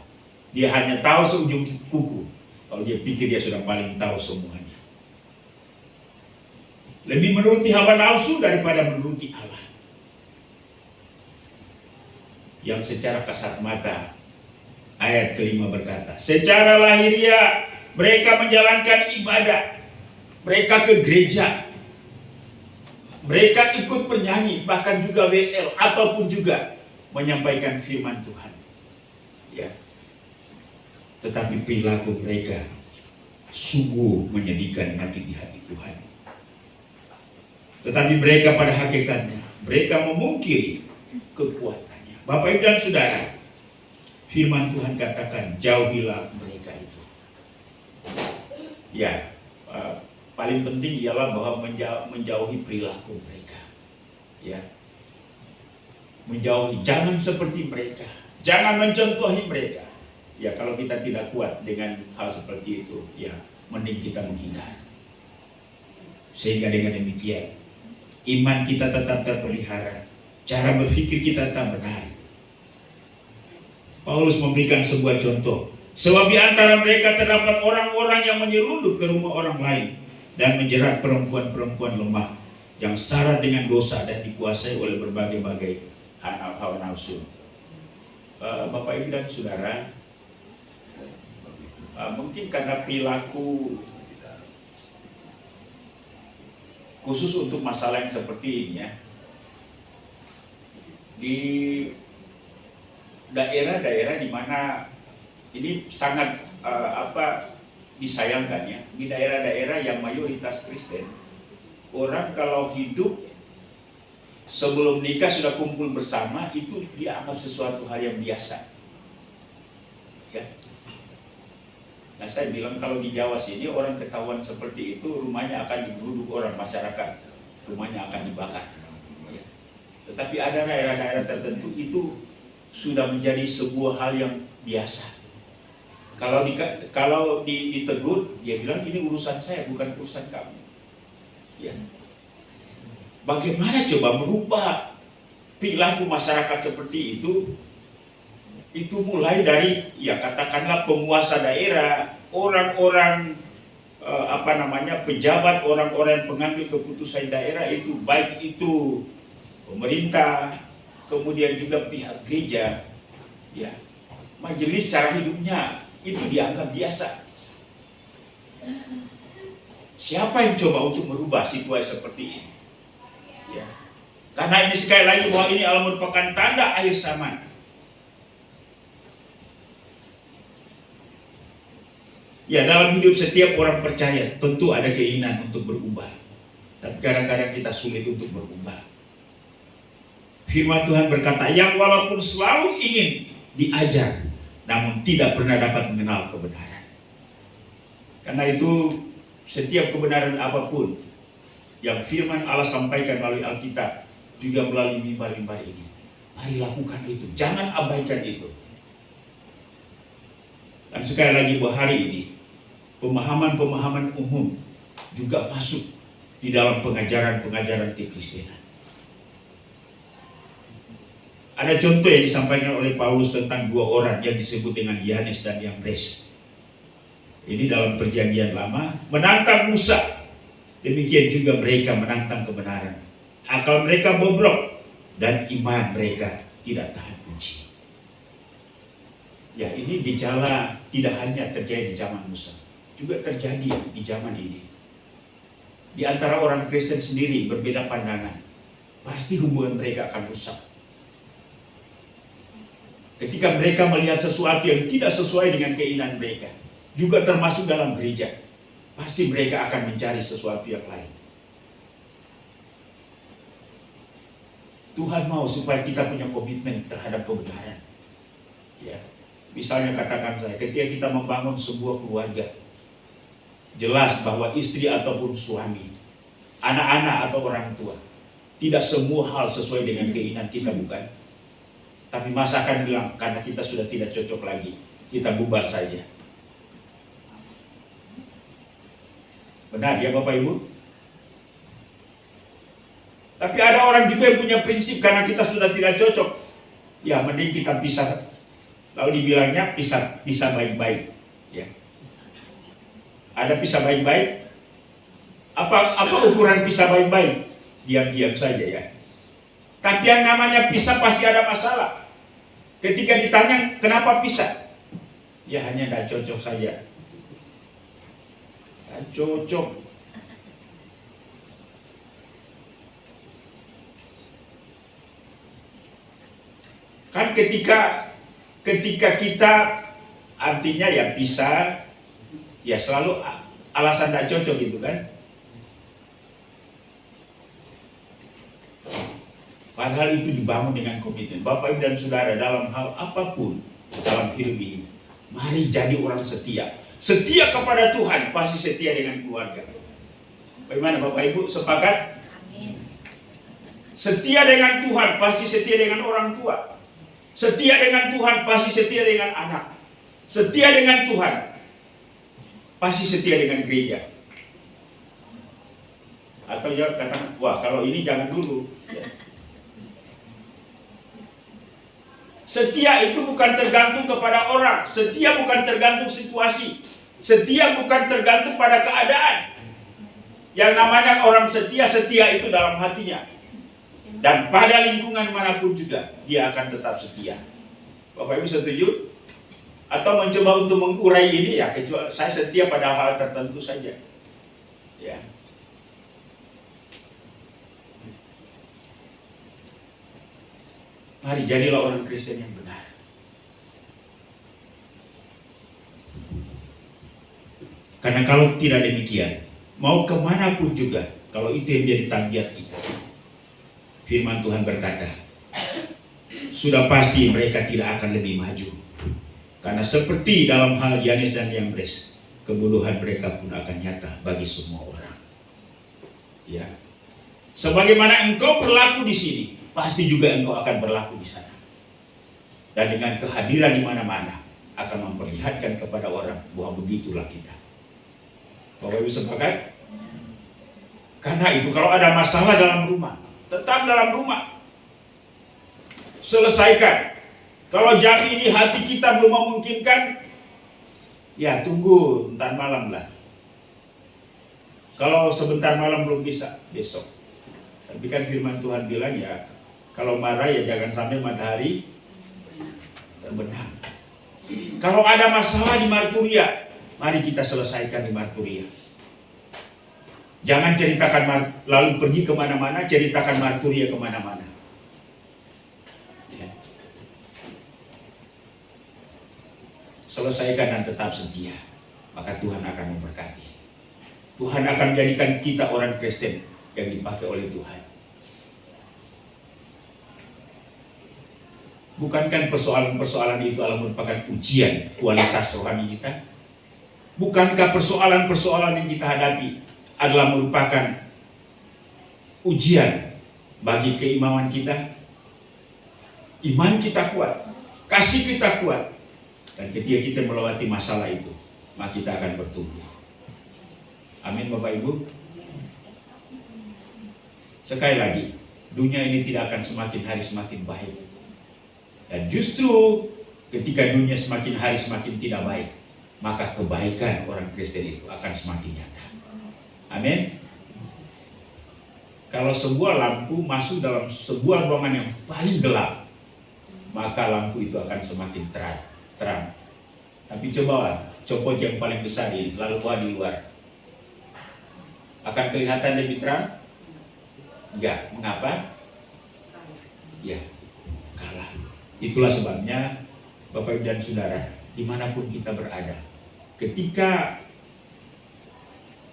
Dia hanya tahu seujung kuku. Kalau dia pikir dia sudah paling tahu semuanya. Lebih menuruti hawa nafsu daripada menuruti Allah. Yang secara kasat mata, ayat kelima berkata, secara lahiriah mereka menjalankan ibadah, mereka ke gereja, mereka ikut bernyanyi, bahkan juga WL, ataupun juga menyampaikan firman Tuhan, ya. Tetapi perilaku mereka sungguh menyedihkan hati di hati Tuhan. Tetapi mereka pada hakikatnya, mereka memungkiri kekuatannya. Bapak Ibu dan Saudara, firman Tuhan katakan, jauhilah mereka itu. Ya, paling penting ialah bahwa menjauhi perilaku mereka, ya. Menjauhi, jangan seperti mereka, jangan mencontohi mereka. Ya kalau kita tidak kuat dengan hal seperti itu, ya mending kita menghindar. Sehingga dengan demikian iman kita tetap terpelihara, cara berpikir kita tetap benar. Paulus memberikan sebuah contoh. Sebab di antara mereka terdapat orang-orang yang menyelundup ke rumah orang lain dan menjerat perempuan-perempuan lemah yang syarat dengan dosa dan dikuasai oleh berbagai-bagai hawa nafsu. Bapak Ibu dan Saudara, mungkin karena perilaku khusus untuk masalah yang seperti ini ya, di daerah-daerah di mana ini sangat disayangkan ya, di daerah-daerah yang mayoritas Kristen, orang kalau hidup sebelum nikah sudah kumpul bersama itu dianggap sesuatu hal yang biasa. Ya. Nah saya bilang kalau di Jawa sini orang ketahuan seperti itu rumahnya akan digeruduk orang masyarakat, rumahnya akan dibakar. Ya. Tetapi ada daerah-daerah tertentu itu sudah menjadi sebuah hal yang biasa. Kalau ditegur, dia bilang ini urusan saya, bukan urusan kamu. Ya. Bagaimana coba merubah perilaku masyarakat seperti itu? Itu mulai dari ya katakanlah penguasa daerah, orang-orang pejabat, orang-orang yang pengambil keputusan daerah itu, baik itu pemerintah, kemudian juga pihak gereja, ya, majelis cara hidupnya itu dianggap biasa. Siapa yang coba untuk merubah situasi seperti ini? Ya. Karena ini sekali lagi bahwa ini adalah merupakan tanda akhir zaman. Ya, dalam hidup setiap orang percaya tentu ada keinginan untuk berubah. Tapi kadang-kadang kita sulit untuk berubah. Firman Tuhan berkata, yang walaupun selalu ingin diajar, namun tidak pernah dapat mengenal kebenaran. Karena itu setiap kebenaran apapun yang firman Allah sampaikan melalui Alkitab, juga melalui mimbar-mimbar ini, mari lakukan itu, jangan abaikan itu. Dan sekali lagi bahwa hari ini pemahaman-pemahaman umum juga masuk di dalam pengajaran-pengajaran kekristenan. Ada contoh yang disampaikan oleh Paulus tentang dua orang yang disebut dengan Yanes dan Yambres. Ini dalam perjanjian lama, menantang Musa. Demikian juga mereka menantang kebenaran. Akal mereka bobrok dan iman mereka tidak tahan uji. Ya, ini gejala tidak hanya terjadi di zaman Musa, juga terjadi di zaman ini. Di antara orang Kristen sendiri berbeda pandangan, pasti hubungan mereka akan rusak. Ketika mereka melihat sesuatu yang tidak sesuai dengan keinginan mereka, juga termasuk dalam gereja, pasti mereka akan mencari sesuatu yang lain. Tuhan mau supaya kita punya komitmen terhadap kebenaran. Ya, misalnya katakan saya, ketika kita membangun sebuah keluarga, jelas bahwa istri ataupun suami, anak-anak atau orang tua, tidak semua hal sesuai dengan keinginan kita, bukan? Tapi masa akan bilang, karena kita sudah tidak cocok lagi, kita bubar saja. Benar ya Bapak Ibu? Tapi ada orang juga yang punya prinsip, karena kita sudah tidak cocok, ya mending kita pisah. Lalu dibilangnya pisah baik-baik. Ya. Ada pisah baik-baik? Apa ukuran pisah baik-baik? Diam-diam saja ya. Tapi yang namanya pisah pasti ada masalah. Ketika ditanya kenapa pisah, ya hanya tidak cocok saja. Tidak cocok. Kan ketika kita artinya ya pisah, ya selalu alasan tidak cocok gitu kan. Padahal itu dibangun dengan komitmen. Bapak Ibu dan Saudara, dalam hal apapun dalam hidup ini, mari jadi orang setia. Setia kepada Tuhan, pasti setia dengan keluarga. Bagaimana Bapak Ibu, sepakat? Amin. Setia dengan Tuhan, pasti setia dengan orang tua. Setia dengan Tuhan, pasti setia dengan anak. Setia dengan Tuhan, pasti setia dengan gereja. Atau Atau dia kata, wah kalau ini jangan dulu. Ya. Setia itu bukan tergantung kepada orang. Setia bukan tergantung situasi. Setia bukan tergantung pada keadaan. Yang namanya orang setia, setia itu dalam hatinya. Dan pada lingkungan manapun juga, dia akan tetap setia. Bapak Ibu setuju? Atau mencoba untuk mengurai ini, ya kecuali saya setia pada hal tertentu saja. Ya. Mari jadilah orang Kristen yang benar. Karena kalau tidak demikian, mau kemanapun juga, kalau itu yang jadi tabiat kita, firman Tuhan berkata, sudah pasti mereka tidak akan lebih maju. Karena seperti dalam hal Yanes dan Yambres, kebodohan mereka pun akan nyata bagi semua orang. Ya, sebagaimana engkau berlaku di sini, pasti juga engkau akan berlaku di sana. Dan dengan kehadiran di mana-mana akan memperlihatkan kepada orang bahwa begitulah kita. Bapak Ibu sepakat? Karena itu kalau ada masalah dalam rumah, tetap dalam rumah. Selesaikan. Kalau jam ini hati kita belum memungkinkan, ya tunggu entar malam lah. Kalau sebentar malam belum bisa, besok. Tapi kan firman Tuhan bilang ya, kalau marah ya jangan sampai matahari terbenam. Kalau ada masalah di marturia, mari kita selesaikan di marturia. Jangan ceritakan lalu pergi kemana-mana, ceritakan marturia kemana-mana. Ya. Selesaikan dan tetap setia, maka Tuhan akan memberkati. Tuhan akan menjadikan kita orang Kristen yang dipakai oleh Tuhan. Bukankah persoalan-persoalan itu adalah merupakan ujian kualitas rohani kita? Bukankah persoalan-persoalan yang kita hadapi adalah merupakan ujian bagi keimanan kita? Iman kita kuat, kasih kita kuat. Dan ketika kita melewati masalah itu, maka kita akan bertumbuh. Amin Bapak Ibu. Sekali lagi, dunia ini tidak akan semakin hari semakin baik. Dan justru ketika dunia semakin hari semakin tidak baik, maka kebaikan orang Kristen itu akan semakin nyata. Amin. Kalau sebuah lampu masuk dalam sebuah ruangan yang paling gelap, maka lampu itu akan semakin terang. Tapi cobalah copot yang paling besar ini, lalu bawa di luar, akan kelihatan lebih terang? Enggak. Mengapa? Ya, kalah. Itulah sebabnya Bapak Ibu dan Saudara, dimanapun kita berada, ketika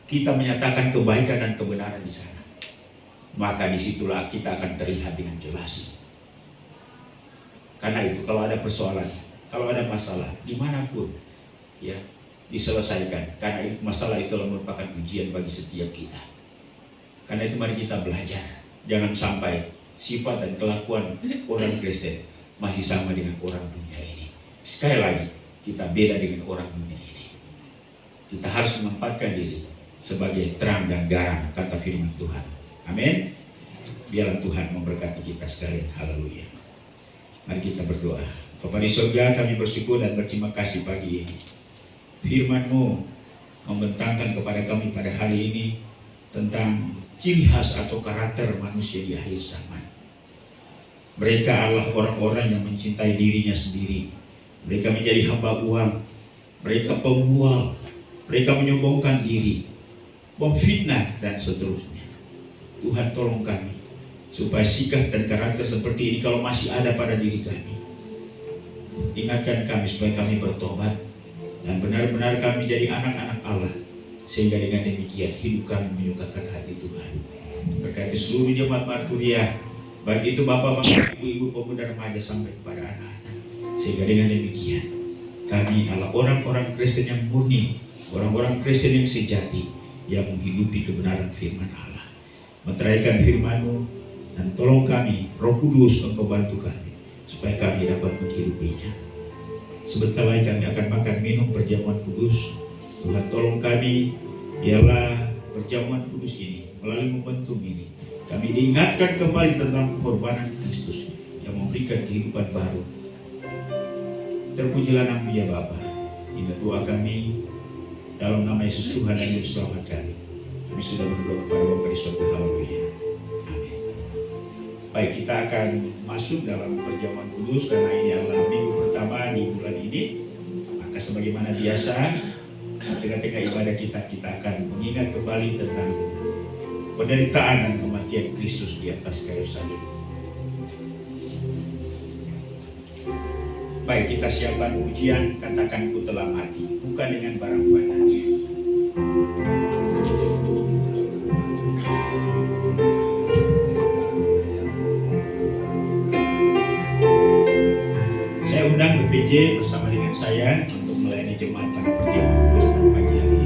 kita menyatakan kebaikan dan kebenaran di sana, maka disitulah kita akan terlihat dengan jelas. Karena itu kalau ada persoalan, kalau ada masalah, dimanapun, ya diselesaikan. Karena itu, masalah itu merupakan ujian bagi setiap kita. Karena itu mari kita belajar, jangan sampai sifat dan kelakuan orang Kristen masih sama dengan orang dunia ini. Sekali lagi, kita beda dengan orang dunia ini. Kita harus menempatkan diri sebagai terang dan garam, kata firman Tuhan. Amin. Biarlah Tuhan memberkati kita sekalian. Haleluya. Mari kita berdoa. Bapa di surga, kami bersyukur dan berterima kasih pagi ini. Firman-Mu membentangkan kepada kami pada hari ini tentang ciri khas atau karakter manusia di akhir zaman. Mereka adalah orang-orang yang mencintai dirinya sendiri. Mereka menjadi hamba uang. Mereka pembual. Mereka menyombongkan diri, memfitnah dan seterusnya. Tuhan tolong kami supaya sikap dan karakter seperti ini kalau masih ada pada diri kami, ingatkan kami supaya kami bertobat dan benar-benar kami jadi anak-anak Allah, sehingga dengan demikian hidup kami menyukakan hati Tuhan. Berkati seluruh jemaat Marturia, baik itu bapak-bapak, ibu-ibu, pemuda, remaja sampai kepada anak-anak, sehingga dengan demikian kami adalah orang-orang Kristen yang murni, orang-orang Kristen yang sejati, yang menghidupi kebenaran firman Allah. Meteraikan firman-Mu dan tolong kami, Roh Kudus, Engkau bantu kami supaya kami dapat menghidupinya. Sebentar lagi kami akan makan minum perjamuan kudus. Tuhan tolong kami, biarlah perjamuan kudus ini, melalui momentum ini, kami diingatkan kembali tentang pengorbanan Kristus yang memberikan kehidupan baru. Terpujilah nama ya Bapa. Inilah doa kami dalam nama Yesus Tuhan dan Juru Selamat kami. Kami sudah berdoa kepada Bapa di surga. Haleluya. Amin. Baik, kita akan masuk dalam perjamuan kudus karena ini adalah minggu pertama di bulan ini. Maka sebagaimana biasa, tengah-tengah ibadah kita akan mengingat kembali tentang penderitaan dan kematian Kristus di atas kayu salib. Baik, kita siapkan pujian, katakan ku telah mati, bukan dengan barang fana. Saya undang BPJ bersama dengan saya untuk melayani jemaat pada perjamuan kudus pada pagi hari ini.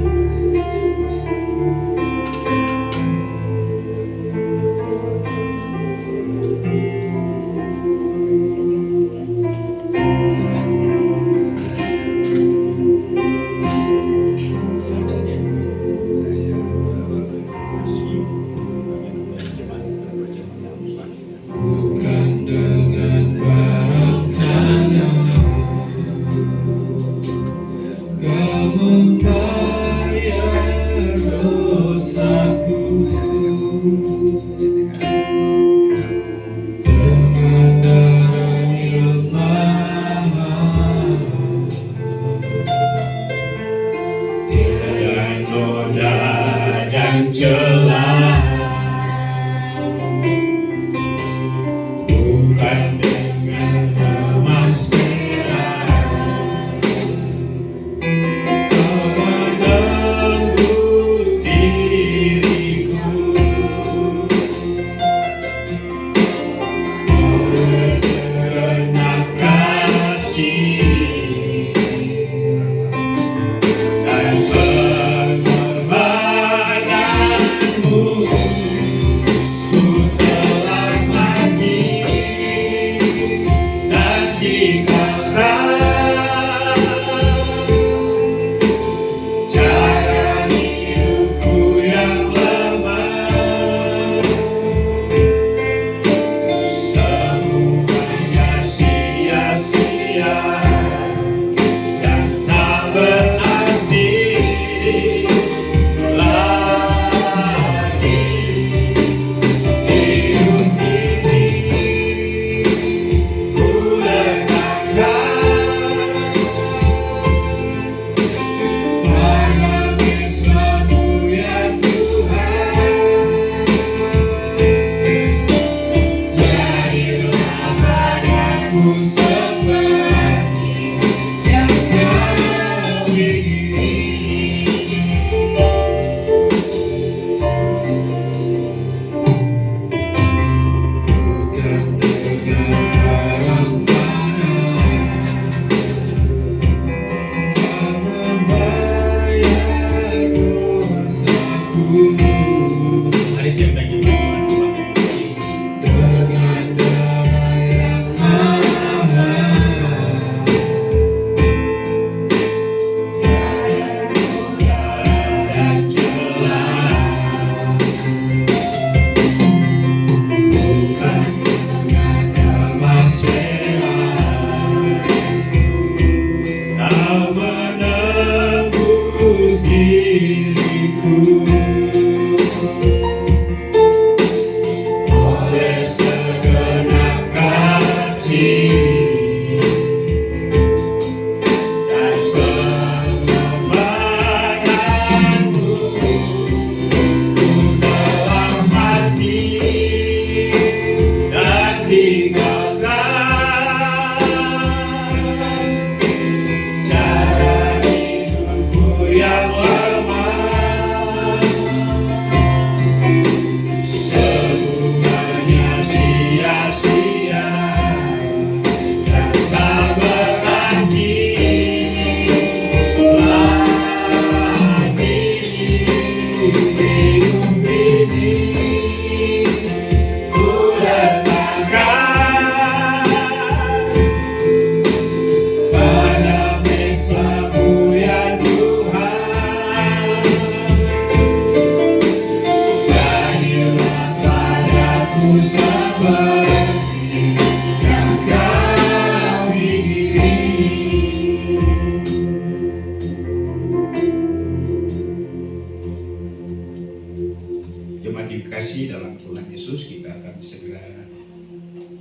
yang dikasihi dalam Tuhan Yesus, kita akan segera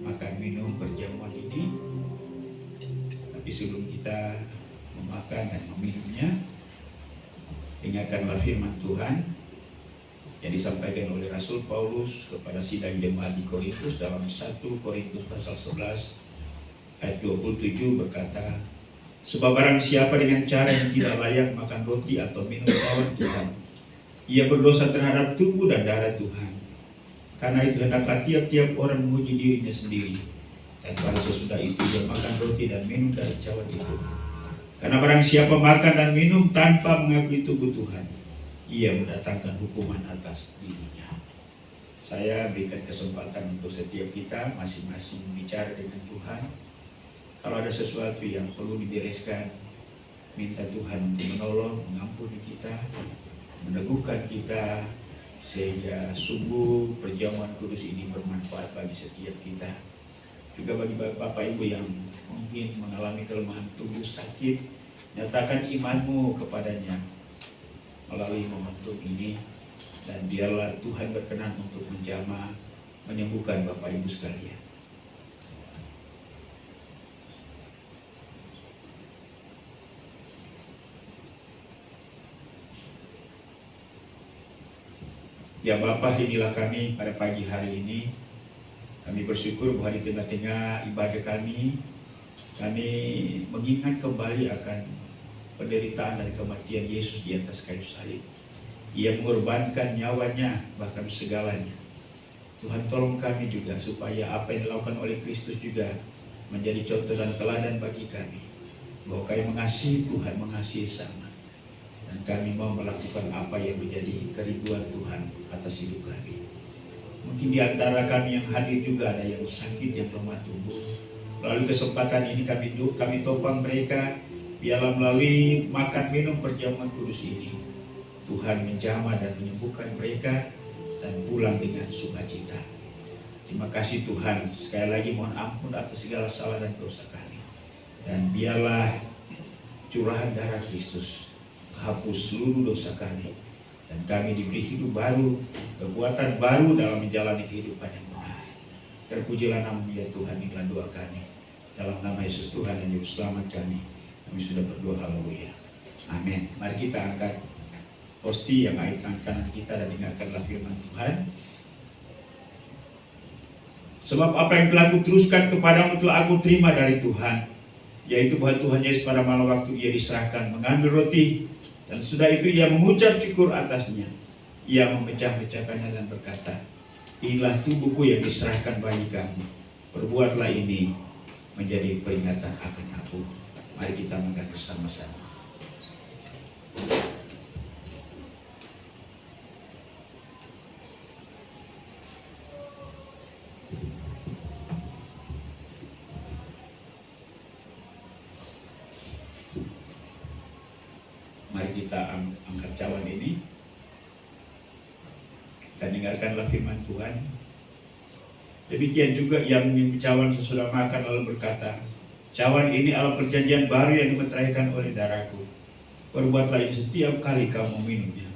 makan minum perjamuan ini. Tapi sebelum kita memakan dan meminumnya, ingatkanlah firman Tuhan yang disampaikan oleh Rasul Paulus kepada sidang jemaat di Korintus dalam 1 Korintus pasal 11 ayat 27 berkata, sebab barang siapa dengan cara yang tidak layak makan roti atau minum cawan Tuhan, ia berdosa terhadap tubuh dan darah Tuhan. Karena itu hendaklah tiap-tiap orang menguji dirinya sendiri, dan pada sesudah itu dia makan roti dan minum dari cawan itu. Karena barang siapa makan dan minum tanpa mengakui tubuh Tuhan, ia mendatangkan hukuman atas dirinya. Saya berikan kesempatan untuk setiap kita masing-masing bicara dengan Tuhan. Kalau ada sesuatu yang perlu dibereskan, minta Tuhan untuk menolong, mengampuni kita, meneguhkan kita, sehingga sungguh perjamuan kudus ini bermanfaat bagi setiap kita. Juga bagi Bapak Ibu yang mungkin mengalami kelemahan tubuh, sakit, nyatakan imanmu kepadanya melalui momentum ini, dan biarlah Tuhan berkenan untuk menjamah, menyembuhkan Bapak Ibu sekalian. Ya Bapa, inilah kami pada pagi hari ini. Kami bersyukur bahwa di tengah-tengah ibadah kami mengingat kembali akan penderitaan dan kematian Yesus di atas kayu salib. Ia mengorbankan nyawanya, bahkan segalanya. Tuhan, tolong kami juga supaya apa yang dilakukan oleh Kristus juga menjadi contoh dan teladan bagi kami, bahwa kami mengasihi Tuhan, mengasihi sama. Dan kami mau melakukan apa yang menjadi kerinduan Tuhan atas hidup kami. Mungkin di antara kami yang hadir juga ada yang sakit, yang lemah tubuh. Melalui kesempatan ini kami topang mereka, biarlah melalui makan minum perjamuan kudus ini, Tuhan menjamah dan menyembuhkan mereka dan pulang dengan sukacita. Terima kasih Tuhan, sekali lagi mohon ampun atas segala salah dan dosa kami. Dan biarlah curahan darah Kristus hapus seluruh dosa kami, dan kami diberi hidup baru, kekuatan baru dalam menjalani kehidupan yang benar. Terpujilah nama-Mu ya Tuhan, inilah doa kami. Dalam nama Yesus Tuhan dan Juru Selamat kami sudah berdoa, haleluya. Amin. Mari kita angkat hosti yang ayat kanan kita dan dengarkanlah firman Tuhan. Sebab apa yang telah kuteruskan kepadamu telah aku terima dari Tuhan, yaitu bahwa Tuhan Yesus pada malam waktu ia diserahkan mengambil roti, dan sudah itu ia mengucap syukur atasnya. Ia memecah-mecahkannya dan berkata, inilah tubuhku yang diserahkan bagi kamu. Perbuatlah ini menjadi peringatan akan aku. Mari kita makan bersama-sama. Mari kita angkat cawan ini dan dengarkanlah firman Tuhan. Demikian juga ia meminum cawan sesudah makan lalu berkata, cawan ini adalah perjanjian baru yang dimeteraikan oleh darahku. Perbuatlah ini setiap kali kamu minumnya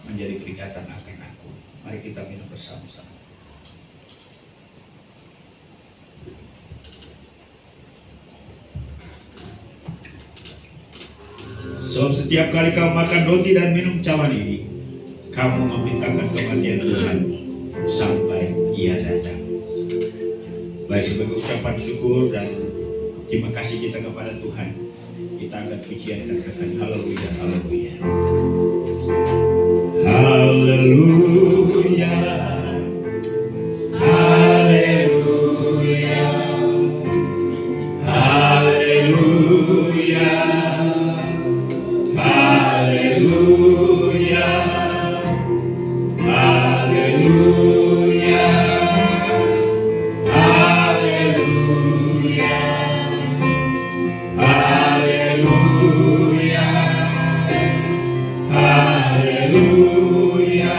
menjadi peringatan akan aku. Mari kita minum bersama-sama. Sebab setiap kali kamu makan roti dan minum cawan ini, kamu memberitakan kematian Tuhan sampai ia datang. Baik, sebagai ucapan syukur dan terima kasih kita kepada Tuhan, kita angkat pujian, katakan haleluya, haleluya. Haleluya, haleluya, haleluya. Haleluya, haleluya, haleluya, haleluya, haleluya. Haleluya.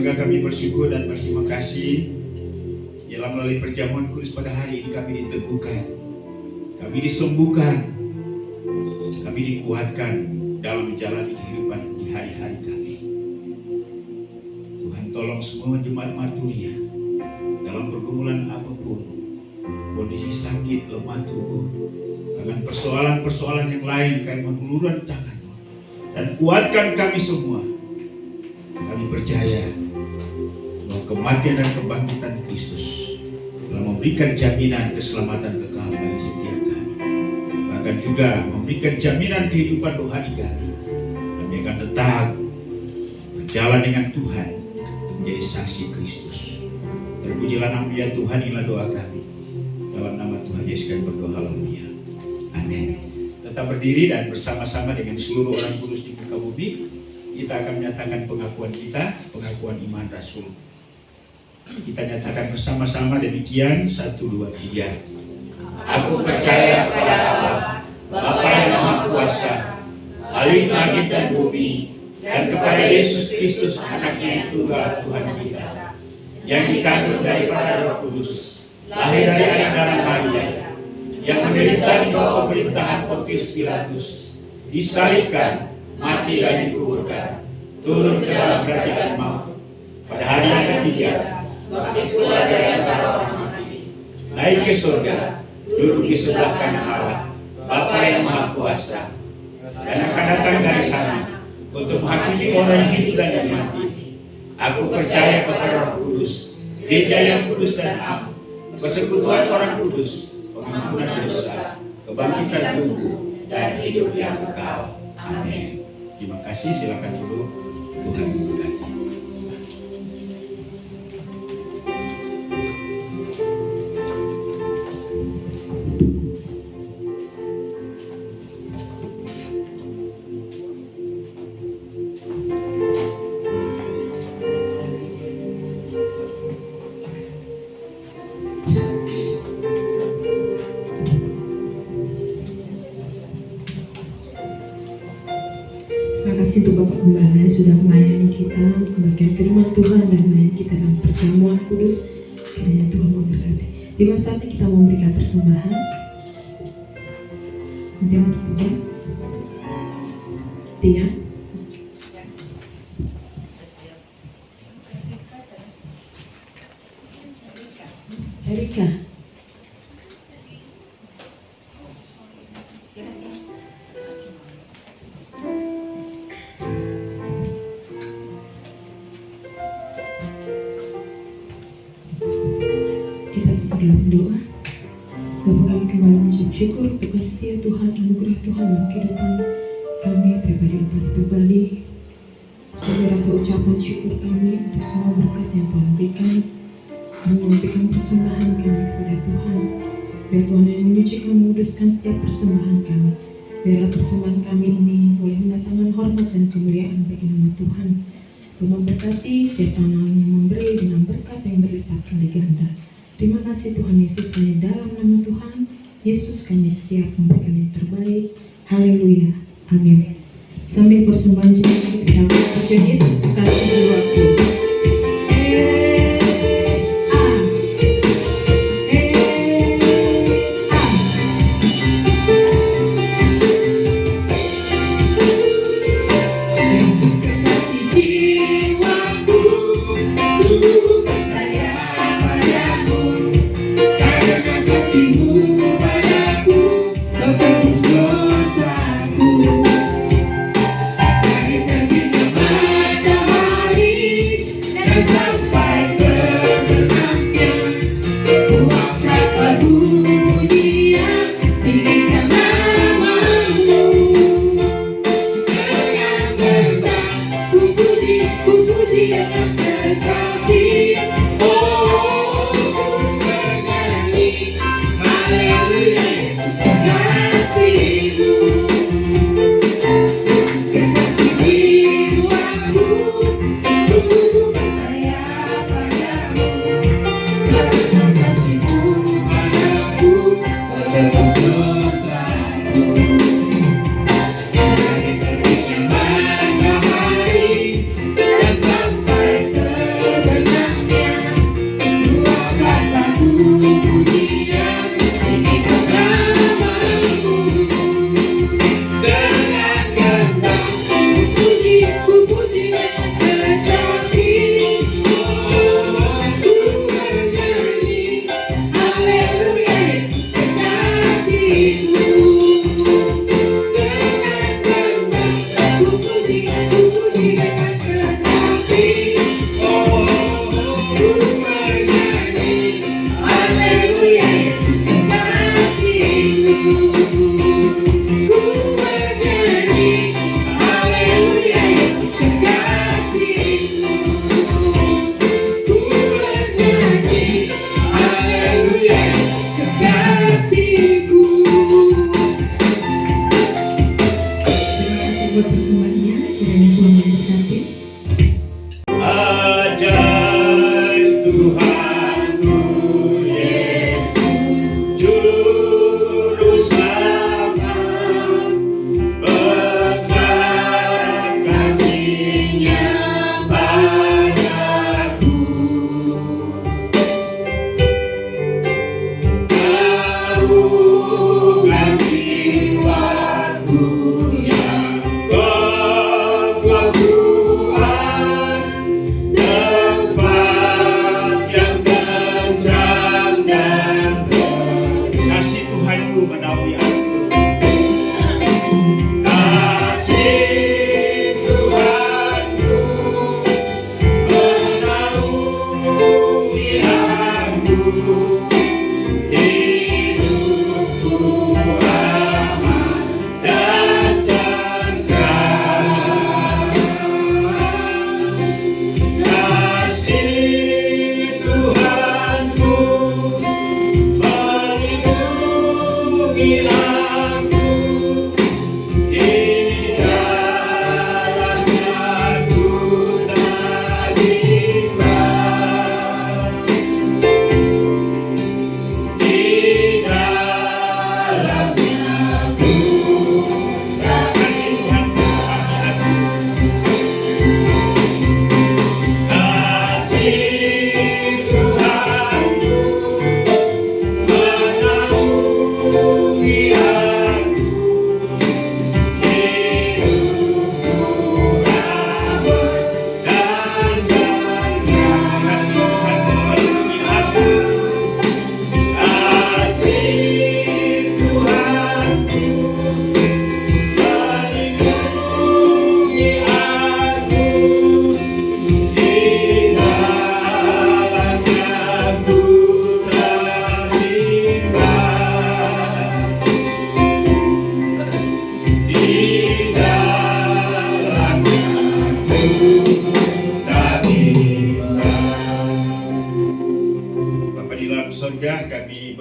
surga, kami bersyukur dan berterima kasih ialah melalui perjamuan kudus pada hari ini kami diteguhkan, kami disembuhkan, kami dikuatkan dalam menjalani kehidupan di hari-hari kami. Tuhan, tolong semua jemaat Marturia dalam pergumulan apapun, kondisi sakit, lemah tubuh, bahkan persoalan-persoalan yang lain, kami mengulurkan tangan dan kuatkan kami semua. Kami percaya bahwa kematian dan kebangkitan Kristus telah memberikan jaminan keselamatan kekal bagi setiap kami, bahkan juga memberikan jaminan kehidupan rohani kami. Kami akan tetap berjalan dengan Tuhan untuk menjadi saksi Kristus. Terpujilah nama ya Tuhan, inilah doa kami. Dalam nama Tuhan Yesus kami berdoa, haleluya. Amin. Tetap berdiri dan bersama-sama dengan seluruh orang kudus di muka bumi, kita akan menyatakan pengakuan kita, pengakuan iman Rasul. Kita nyatakan bersama-sama demikian, 1, 2, 3. Aku percaya kepada Allah, Bapa yang Maha Kuasa, Khalik langit dan bumi, dan kepada Yesus Kristus anaknya yang tunggal Tuhan kita, Yang dikandung daripada Roh Kudus, lahir dari anak darah Maria, yang menderita di bawah pemerintahan Pontius Pilatus, disalibkan, mati dan dikuburkan, turun ke dalam kerajaan maut. Pada hari yang ketiga, bangkit pula dari antara orang mati, naik ke surga, duduk di sebelah kanan Allah, Bapa yang Maha Kuasa, dan akan datang dari sana untuk menghakimi orang yang hidup dan yang mati. Aku percaya kepada Roh Kudus, gereja yang kudus dan am, persekutuan orang kudus, pengampunan dosa, kebangkitan tubuh, dan hidup yang kekal. Amin. Terima kasih, silakan dulu. Tuhan memberkati. Terima kasih untuk Bapak Gembala yang sudah melayani kita, membagikan firman Tuhan dan melayani kita dalam perjamuan kudus. Kiranya Tuhan memberkati. Tiba saatnya kita memberikan persembahan. Nanti yang bertugas Tia. Erika. Kita satu dalam doa. Bapak kami kembali mengucap syukur untuk kasih Tuhan, anugerah Tuhan dalam kehidupan kami pribadi dan pas pribadi. Sebagai rasa ucapan syukur kami untuk semua berkat yang Tuhan berikan, kami memberikan persembahan kami kepada Tuhan. Biar Tuhan yang menyucikan, menguduskan setiap persembahan kami. Biarlah persembahan kami ini boleh mendatangkan hormat dan kemuliaan bagi nama Tuhan. Tuhan memberkati setiap tangan yang memberi dengan berkat yang berlipat kali ganda. Terima kasih Tuhan Yesus, hanya dalam nama Tuhan Yesus kami siap memberikan yang terbaik. Haleluya, amin. Sambil persembahan jemaat kita pujian Yesus kekasih di waktu.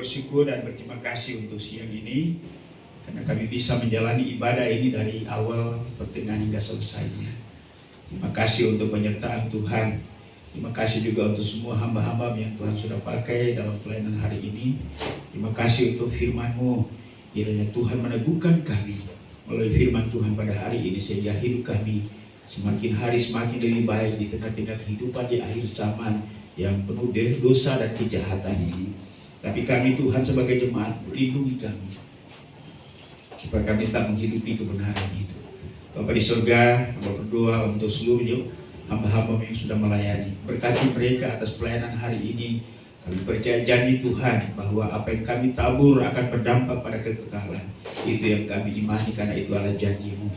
bersyukur dan berterima kasih untuk siang ini, karena kami bisa menjalani ibadah ini dari awal, pertengahan hingga selesainya. Terima kasih untuk penyertaan Tuhan. Terima kasih juga untuk semua hamba-hamba yang Tuhan sudah pakai dalam pelayanan hari ini. Terima kasih untuk firman-Mu. Kiranya Tuhan meneguhkan kami melalui firman Tuhan pada hari ini, sehingga hidup kami semakin hari semakin lebih baik di tengah-tengah kehidupan di akhir zaman yang penuh dosa dan kejahatan ini. Tapi kami Tuhan sebagai jemaat, lindungi kami supaya kami tetap menghidupi kebenaran itu. Bapa di surga, Bapa berdoa untuk seluruh hamba-hamba yang sudah melayani. Berkati mereka atas pelayanan hari ini. Kami percaya janji Tuhan bahwa apa yang kami tabur akan berdampak pada kekekalan. Itu yang kami imani, karena itu adalah janji-Mu.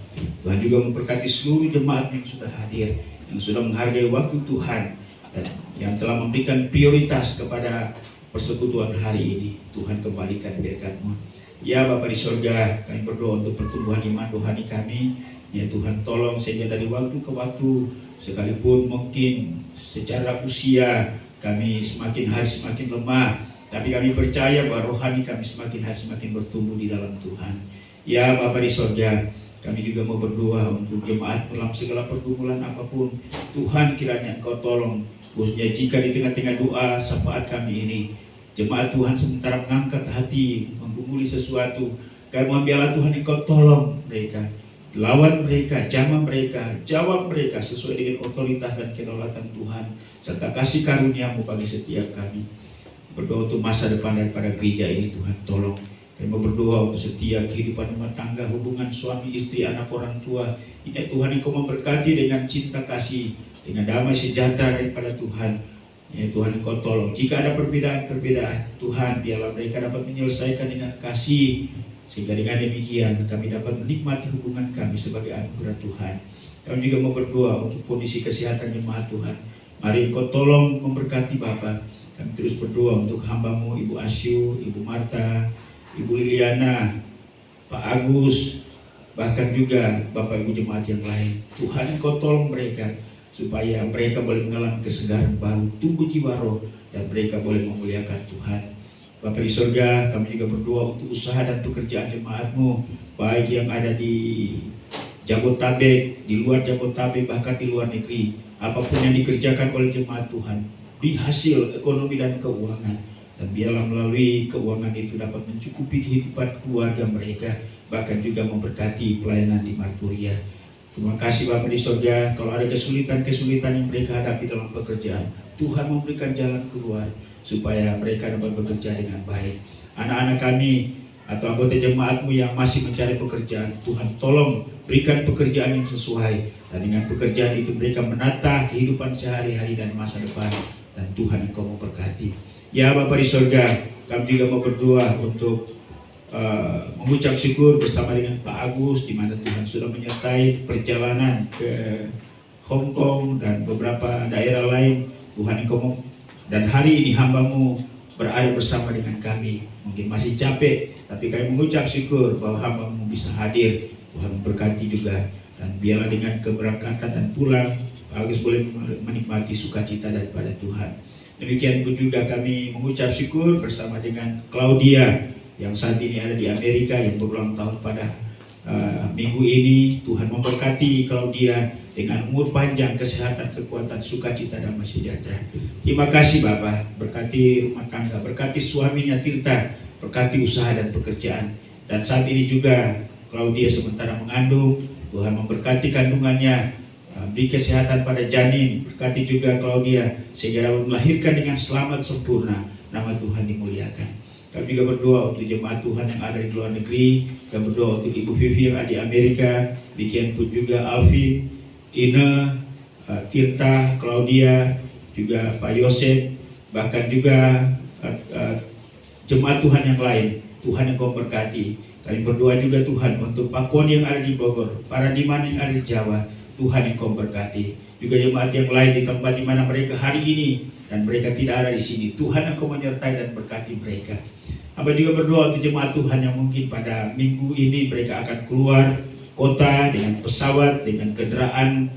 Tuhan juga memberkati seluruh jemaat yang sudah hadir, yang sudah menghargai waktu Tuhan, dan yang telah memberikan prioritas kepada persekutuan hari ini. Tuhan kembalikan berkat-Mu. Ya Bapa di surga, kami berdoa untuk pertumbuhan iman rohani kami. Ya Tuhan, tolong sehingga dari waktu ke waktu, sekalipun mungkin secara usia kami semakin hari semakin lemah, tapi kami percaya bahwa rohani kami semakin hari semakin bertumbuh di dalam Tuhan. Ya Bapa di surga, kami juga mau berdoa untuk jemaat dalam segala pergumulan apapun. Tuhan, kiranya Engkau tolong, khususnya jika di tengah-tengah doa syafaat kami ini, jemaat Tuhan sementara mengangkat hati, menggumuli sesuatu, kami mohon biarlah Tuhan Engkau tolong mereka. Lawan mereka, jamah mereka, jawab mereka sesuai dengan otoritas dan kedaulatan Tuhan, serta kasih karunia-Mu bagi setiap kami. Berdoa untuk masa depan daripada gereja ini, Tuhan tolong. Kami mau berdoa untuk setiap kehidupan rumah tangga, hubungan suami istri, anak orang tua. Ini Tuhan Engkau memberkati dengan cinta kasih, dengan damai sejahtera daripada Tuhan. Ya Tuhan, Engkau tolong. Jika ada perbedaan-perbedaan, Tuhan biarlah mereka dapat menyelesaikan dengan kasih, sehingga dengan demikian kami dapat menikmati hubungan kami sebagai anugerah Tuhan. Kami juga mau berdoa untuk kondisi kesehatan jemaat Tuhan. Mari Engkau tolong memberkati Bapa. Kami terus berdoa untuk hamba-Mu, Ibu Asyu, Ibu Marta, Ibu Liliana, Pak Agus, bahkan juga Bapak Ibu jemaat yang lain. Tuhan, Engkau tolong mereka supaya mereka boleh mengalami kesegaran baru, tumbuh jiwa roh, dan mereka boleh memuliakan Tuhan. Bapa di surga, kami juga berdoa untuk usaha dan pekerjaan jemaat-Mu, baik yang ada di Jabotabek, di luar Jabotabek, bahkan di luar negeri. Apapun yang dikerjakan oleh jemaat Tuhan, di hasil ekonomi dan keuangan, dan biarlah melalui keuangan itu dapat mencukupi kehidupan keluarga mereka, bahkan juga memberkati pelayanan di Marturia. Terima kasih Bapa di surga. Kalau ada kesulitan-kesulitan yang mereka hadapi dalam pekerjaan, Tuhan memberikan jalan keluar supaya mereka dapat bekerja dengan baik. Anak-anak kami atau anggota jemaat-Mu yang masih mencari pekerjaan, Tuhan tolong berikan pekerjaan yang sesuai, dan dengan pekerjaan itu mereka menata kehidupan sehari-hari dan masa depan, dan Tuhan Engkau memberkati. Ya Bapa di surga, kami juga mau berdoa untuk mengucap syukur bersama dengan Pak Agus, di mana Tuhan sudah menyertai perjalanan ke Hong Kong dan beberapa daerah lain. Tuhan Engkau dan hari ini hamba-Mu berada bersama dengan kami. Mungkin masih capek, tapi kami mengucap syukur bahwa hamba-Mu bisa hadir. Tuhan berkati juga, dan biarlah dengan keberangkatan dan pulang, Pak Agus boleh menikmati sukacita daripada Tuhan. Demikian pun juga kami mengucap syukur bersama dengan Claudia yang saat ini ada di Amerika, yang berulang tahun pada minggu ini. Tuhan memberkati Claudia dengan umur panjang, kesehatan, kekuatan, sukacita, dan sejahtera. Terima kasih Bapa, berkati rumah tangga, berkati suaminya Tirta, berkati usaha dan pekerjaan. Dan saat ini juga Claudia sementara mengandung, Tuhan memberkati kandungannya, beri kesehatan pada janin, berkati juga Claudia sehingga dapat melahirkan dengan selamat sempurna, nama Tuhan dimuliakan. Kami juga berdoa untuk jemaat Tuhan yang ada di luar negeri, dan berdoa untuk Ibu Vivi yang ada di Amerika, demikian pun juga Alvin, Ine, Tirta, Claudia, juga Pak Yosef, bahkan juga jemaat Tuhan yang lain. Tuhan yang Kau berkati. Kami berdoa juga Tuhan untuk Pak Kon yang ada di Bogor, para Diman yang ada di Jawa. Tuhan yang Kau berkati. Juga jemaat yang lain di tempat di mana mereka hari ini dan mereka tidak ada di sini. Tuhan Engkau menyertai dan berkati mereka. Hamba juga berdoa untuk jemaat Tuhan yang mungkin pada minggu ini mereka akan keluar kota dengan pesawat, dengan kendaraan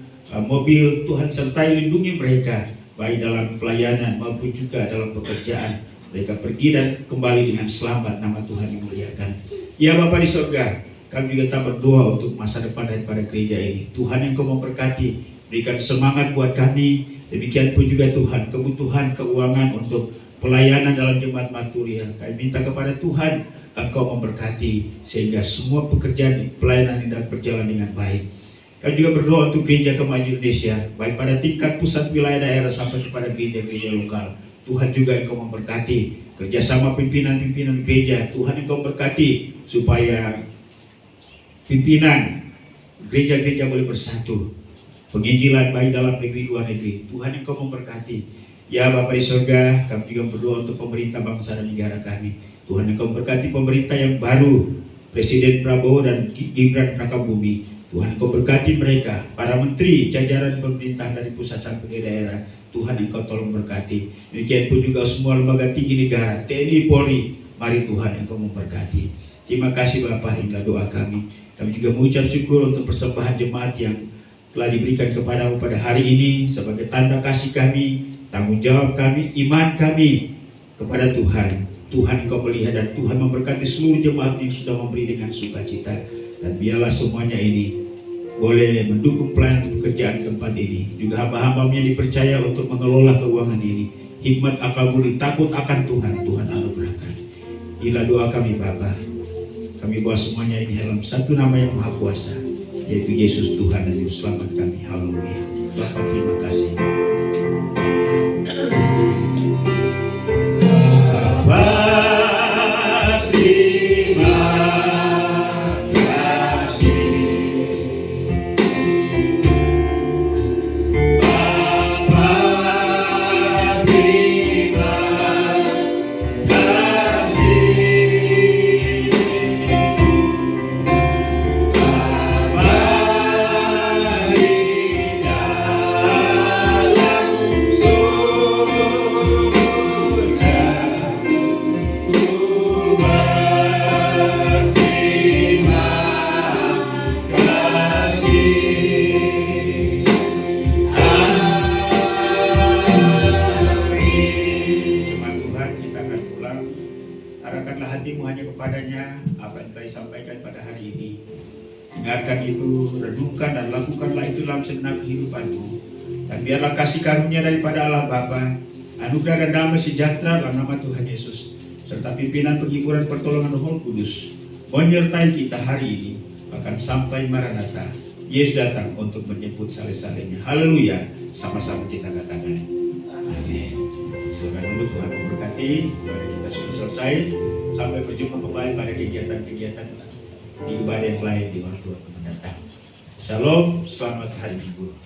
mobil. Tuhan sertai lindungi mereka, baik dalam pelayanan maupun juga dalam pekerjaan. mereka pergi dan kembali dengan selamat, nama Tuhan dimuliakan. Ya Bapa di surga, kami juga tak berdoa untuk masa depan daripada gereja ini. Tuhan yang Kau memberkati, berikan semangat buat kami. Demikian pun juga Tuhan, kebutuhan keuangan untuk pelayanan dalam jemaat Marturia. Kami minta kepada Tuhan, Engkau memberkati sehingga semua pekerjaan pelayanan ini dapat berjalan dengan baik. Kami juga berdoa untuk Gereja Kemajuan Indonesia, baik pada tingkat pusat, wilayah, daerah sampai kepada gereja-gereja lokal. Tuhan juga Engkau memberkati kerjasama pimpinan-pimpinan gereja. Tuhan Engkau berkati supaya pimpinan gereja-gereja boleh bersatu. Penginjilan baik dalam negeri luar negeri. Tuhan Engkau memberkati. Ya Bapa di surga, kami juga berdoa untuk pemerintah bangsa dan negara kami. Tuhan Engkau memberkati pemerintah yang baru, Presiden Prabowo dan Gibran Rakabumi. Tuhan Engkau berkati mereka, para menteri, jajaran pemerintahan dari pusat sampai ke daerah. Tuhan Engkau tolong berkati. Demikian pun juga semua lembaga tinggi negara, TNI, Polri. Mari Tuhan Engkau memberkati. Terima kasih Bapa, inilah doa kami. Kami juga mengucap syukur untuk persembahan jemaat yang telah diberikan kepadamu pada hari ini sebagai tanda kasih kami, tanggung jawab kami, iman kami kepada Tuhan. Tuhan Engkau melihat dan Tuhan memberkati seluruh jemaat yang sudah memberi dengan sukacita. Dan biarlah semuanya ini boleh mendukung pelayanan pekerjaan tempat ini. Juga hamba-hamba yang dipercaya untuk mengelola keuangan ini. Hikmat, akal budi, takut akan Tuhan, Tuhan anugerahkan. Inilah doa kami Bapa. Kami bawa semuanya ini dalam satu nama yang maha kuasa, yaitu Yesus Tuhan dan Juru Selamat kami. Haleluya. Bapa terima kasih. Dengarkan itu, renungkan dan lakukanlah itu dalam segenap kehidupanmu. Dan biarlah kasih karunia daripada Allah Bapa, anugerah dan damai sejahtera dalam nama Tuhan Yesus, serta pimpinan penghiburan pertolongan Roh Kudus menyertai kita hari ini, bahkan sampai Maranatha. Yesus datang untuk menjemput saleh-salehnya. Haleluya. Sama-sama kita katakan amin. Silakan duduk, Tuhan memberkati. Pada kita sudah selesai. Sampai berjumpa kembali pada kegiatan-kegiatan di ibadah yang lain di waktu-waktu mendatang. Shalom, selamat hari Minggu.